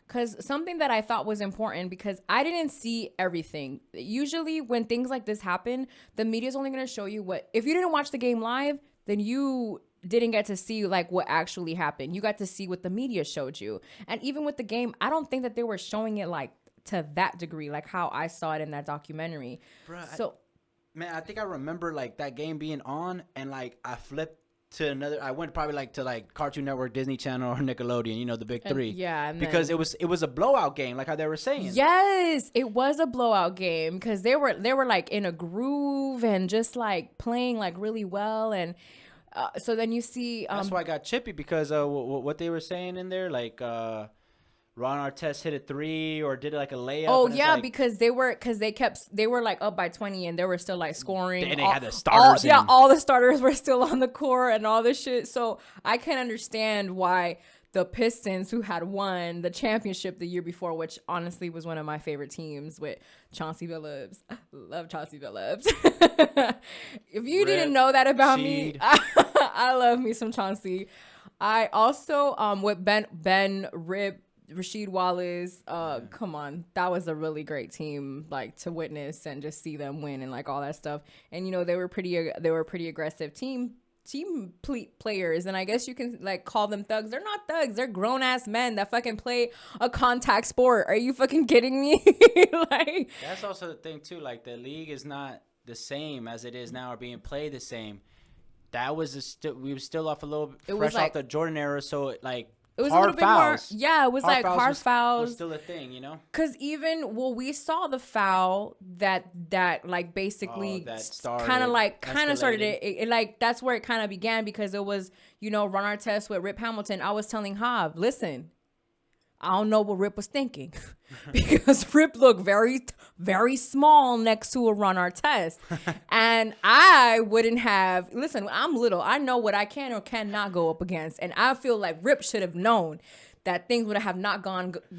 A: Because something that I thought was important, because I didn't see everything. Usually when things like this happen, the media's only going to show you what... If you didn't watch the game live, then you didn't get to see like what actually happened. You got to see what the media showed you. And even with the game, I don't think that they were showing it like to that degree, like how I saw it in that documentary.
B: Bruh,
A: So,
B: I think I remember like that game being on, and like I flipped to another. I went probably like to like Cartoon Network, Disney Channel, or Nickelodeon. You know, the big three.
A: yeah, and
B: because
A: then,
B: it was a blowout game, like how they were saying.
A: yes, it was a blowout game because they were like in a groove and just like playing like really well. And so then you see,
B: that's why I got chippy, because what they were saying in there, like Ron Artest hit a 3 or did like a layup.
A: oh
B: and
A: yeah,
B: like,
A: because they were like up by 20 and they were still like scoring.
B: and they had the starters.
A: All the starters were still on the court and all this shit. So I can understand why the Pistons, who had won the championship the year before, which honestly was one of my favorite teams with Chauncey Billups. Love Chauncey Billups. If you didn't know that about me, I love me some Chauncey. I also with Ben Rip, Rasheed Wallace, come on, that was a really great team, like to witness and just see them win and like all that stuff. And you know they were pretty aggressive team players, and I guess you can like call them thugs. They're not thugs. They're grown ass men that fucking play a contact sport. Are you fucking kidding me? Like,
B: that's also the thing too. Like, the league is not the same as it is now, or being played the same. That was we were still off a little fresh off the Jordan era, so like.
A: It was
B: hard
A: a little
B: fouls.
A: bit more. Yeah, it was like hard fouls.
B: Was still a thing, you know?
A: Because even, we saw the foul that like basically kind of started it. Like, that's where it kind of began, because it was, you know, Ron Artest with Rip Hamilton. I was telling Hav, listen, I don't know what Rip was thinking because Rip looked very, very small next to a Ron Artest. And I wouldn't have, listen, I'm little. I know what I can or cannot go up against. And I feel like Rip should have known that things would have not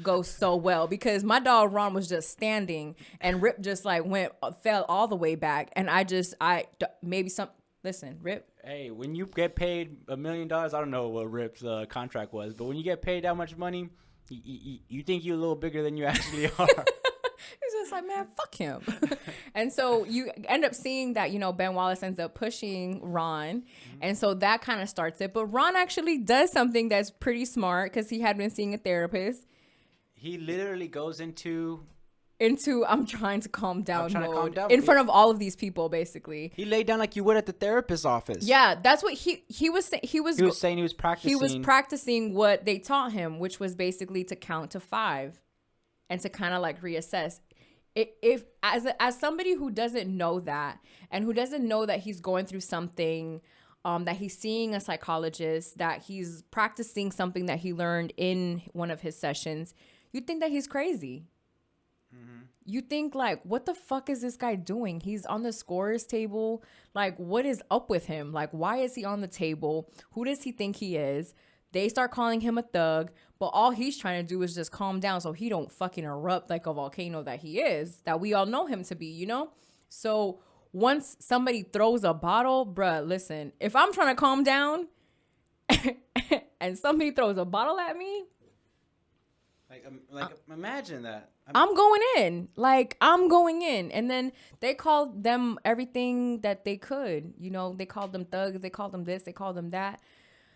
A: go so well, because my dog Ron was just standing and Rip just like fell all the way back. And listen, Rip.
B: Hey, when you get paid $1 million, I don't know what Rip's contract was, but when you get paid that much money, you think you're a little bigger than you actually are.
A: He's just like, man, fuck him. And so you end up seeing that, you know, Ben Wallace ends up pushing Ron. Mm-hmm. And so that kind of starts it. But Ron actually does something that's pretty smart, because he had been seeing a therapist.
B: He literally goes into
A: I'm trying to calm down mode in front of all of these people, basically.
B: He laid down like you would at the therapist's office.
A: Yeah, that's what he was saying. He was saying he was practicing. He was practicing what they taught him, which was basically to count to 5 and to kind of like reassess. If as somebody who doesn't know that, and who doesn't know that he's going through something, that he's seeing a psychologist, that he's practicing something that he learned in one of his sessions, you'd think that he's crazy. Mm-hmm. You think like, what the fuck is this guy doing? He's on the scorer's table. Like, what is up with him? Like, why is he on the table? Who does he think he is? They start calling him a thug, but all he's trying to do is just calm down so he don't fucking erupt like a volcano that he is, that we all know him to be, you know? So once somebody throws a bottle, bruh, listen, if I'm trying to calm down and somebody throws a bottle at me,
B: imagine that.
A: I'm going in. Like, I'm going in. And then they called them everything that they could. You know, they called them thugs. They called them this. They called them that.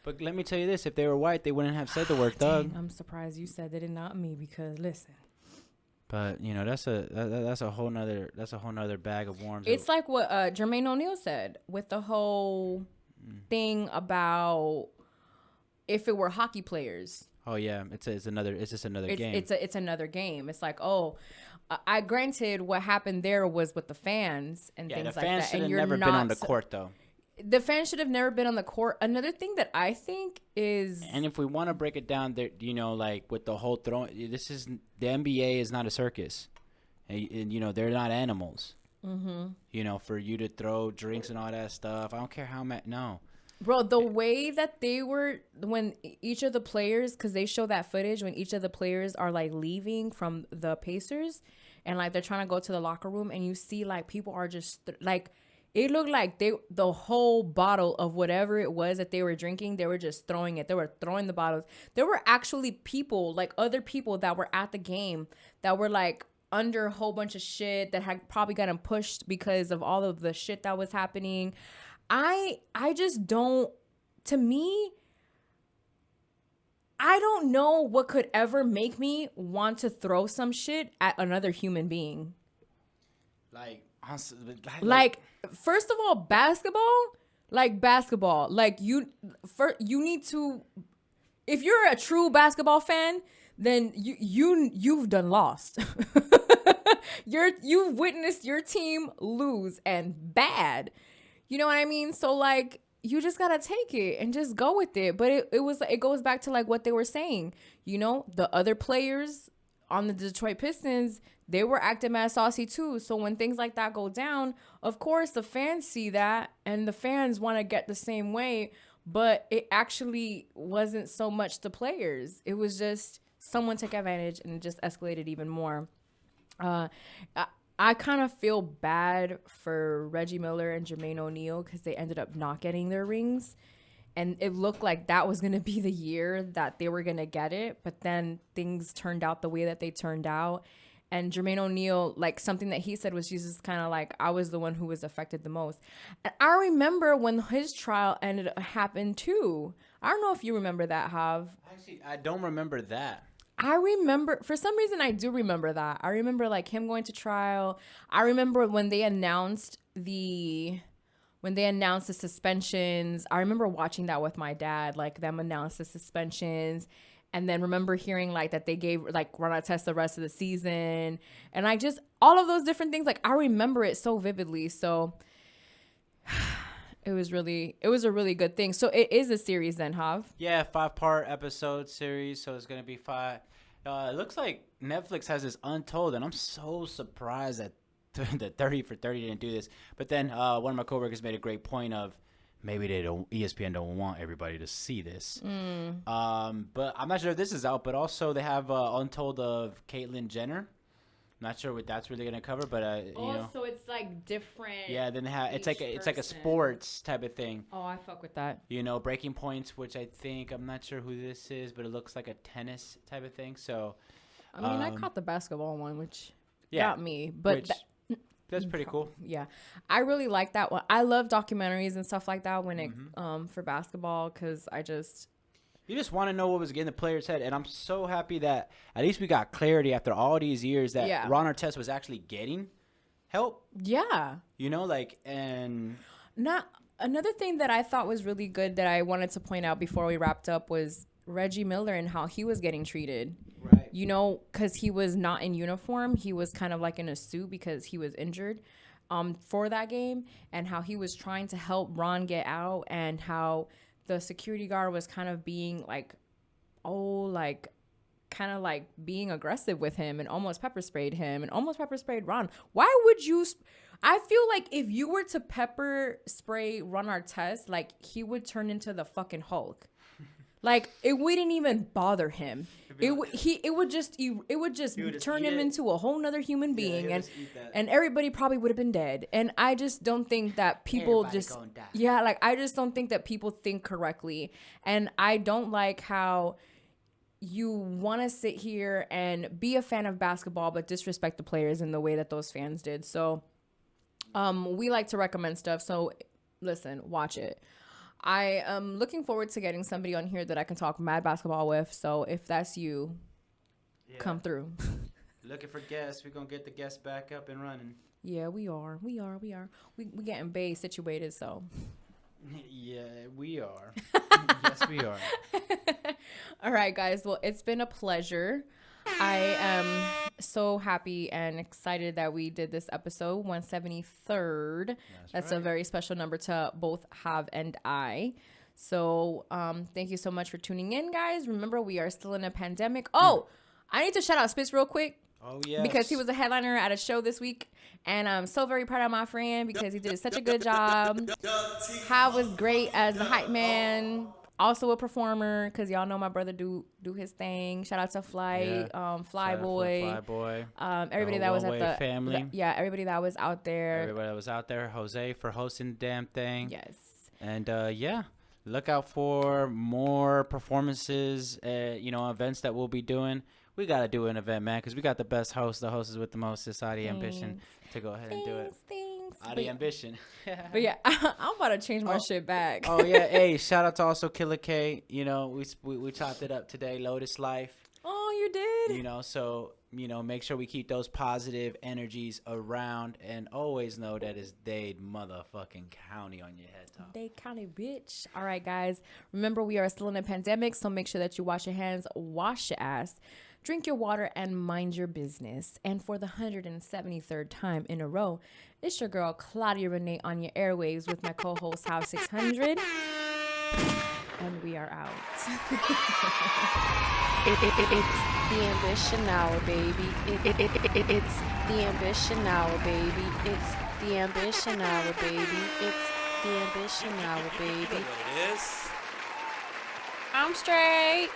B: But let me tell you this. If they were white, they wouldn't have said the word thug.
A: Dang, I'm surprised you said that and not me, because, listen.
B: But, you know, that's a whole nother bag of worms.
A: It's like what Jermaine O'Neal said with the whole thing about if it were hockey players.
B: Oh yeah, it's just another game.
A: It's another game. It's like, oh, I granted what happened there was with the fans and things like that.
B: The fans should have never been on the court, though.
A: The fans should have never been on the court. Another thing that I think is,
B: and if we want to break it down, there, you know, like with the whole throwing, the NBA is not a circus, and you know they're not animals. Mm-hmm. You know, for you to throw drinks and all that stuff, I don't care how much. No.
A: Bro, the way that they were when each of the players, because they show that footage when each of the players are like leaving from the Pacers and like they're trying to go to the locker room, and you see like people are just like, it looked like the whole bottle of whatever it was that they were drinking, they were just throwing it. They were throwing the bottles. There were actually people, like other people that were at the game that were like under a whole bunch of shit that had probably gotten pushed because of all of the shit that was happening. I just don't, to me, I don't know what could ever make me want to throw some shit at another human being.
B: Like
A: First of all, basketball, you need to, if you're a true basketball fan, then you've done lost. You've witnessed your team lose, and bad. You know what I mean? So like, you just gotta take it and just go with it. But it goes back to like what they were saying. You know, the other players on the Detroit Pistons, they were acting mad saucy too. So when things like that go down, of course the fans see that and the fans want to get the same way. But it actually wasn't so much the players. It was just someone took advantage, and it just escalated even more. I kind of feel bad for Reggie Miller and Jermaine O'Neal because they ended up not getting their rings. And it looked like that was going to be the year that they were going to get it. But then things turned out the way that they turned out. And Jermaine O'Neal, like something that he said was just kind of like, I was the one who was affected the most. And I remember when his trial happened too. I don't know if you remember that, Hav.
B: Actually, I don't remember that.
A: I remember, for some reason, I do remember that. I remember like him going to trial. I remember when they announced the suspensions. I remember watching that with my dad, like them announce the suspensions. And then remember hearing like that they gave like Ron Artest the rest of the season. And I just, all of those different things, like I remember it so vividly. So it was a really good thing. So it is a series then, Hav?
B: Yeah, 5-part episode series. So it's going to be 5. It looks like Netflix has this Untold, and I'm so surprised that the 30 for 30 didn't do this. But then one of my coworkers made a great point of maybe ESPN don't want everybody to see this. But I'm not sure if this is out. But also they have Untold of Caitlyn Jenner. Not sure what that's really gonna cover, but you know.
A: So it's like different.
B: Yeah, then they have it's like a sports type of thing.
A: Oh, I fuck with that.
B: You know, Breaking Points, which I'm not sure who this is, but it looks like a tennis type of thing. So,
A: I mean, I caught the basketball one, which got me, but
B: that's pretty cool.
A: Yeah, I really like that one. I love documentaries and stuff like that when it for basketball, because
B: you just want to know what was getting the player's head. And I'm so happy that at least we got clarity after all these years that Ron Artest was actually getting help.
A: Yeah.
B: You know, like, and
A: another thing that I thought was really good that I wanted to point out before we wrapped up was Reggie Miller and how he was getting treated.
B: Right.
A: You know, because he was not in uniform. He was kind of like in a suit because he was injured for that game, and how he was trying to help Ron get out, and how the security guard was kind of being like, kind of like being aggressive with him, and almost pepper sprayed him, and almost pepper sprayed Ron. Why would you? I feel like if you were to pepper spray Ron Artest, like he would turn into the fucking Hulk. Like it wouldn't even bother him. It would just turn him into a whole nother human being, and everybody probably would have been dead. And I just don't think that people I just don't think that people think correctly. And I don't like how you want to sit here and be a fan of basketball but disrespect the players in the way that those fans did. So we like to recommend stuff. So listen, watch it. I am looking forward to getting somebody on here that I can talk mad basketball with. So if that's you, come through.
B: Looking for guests. We're going to get the guests back up and running.
A: Yeah, we are. We getting Bay situated, so.
B: Yeah, we are. Yes, we are.
A: All right, guys. Well, it's been a pleasure. I am so happy and excited that we did this episode 173rd. That's right. A very special number to both Hav and I. So thank you so much for tuning in, guys. Remember, we are still in a pandemic. Oh, I need to shout out Spitz real quick.
B: Oh yeah.
A: Because he was a headliner at a show this week, and I'm so very proud of my friend because he did such a good job. How was great as the hype man, also a performer, because y'all know my brother do his thing. Shout out to Fly, Flyboy, everybody that was at the
B: family.
A: Everybody that was out there.
B: Everybody that was out there. Jose for hosting the damn thing.
A: Yes.
B: And look out for more performances. Events that we'll be doing. We got to do an event, man, because we got the best host, the hostess with the most, this Audi Ambition, to go ahead and do it.
A: Thanks.
B: Audi Ambition.
A: But yeah, I'm about to change my shit back.
B: Oh, yeah. Hey, shout out to also Killer K. We chopped it up today, Lotus Life.
A: Oh, you did?
B: So, make sure we keep those positive energies around and always know that it's Dade motherfucking County on your head top.
A: Dade County, bitch. All right, guys. Remember, we are still in a pandemic, so make sure that you wash your hands, wash your ass, drink your water, and mind your business. And for the 173rd time in a row, it's your girl, Claudia Renee, on your airwaves with my co-host, House 600. And we are out.
C: It's the ambition hour, baby. It's the ambition hour, baby. It's the ambition hour, baby. It's the ambition hour, baby.
B: It is.
C: I'm straight.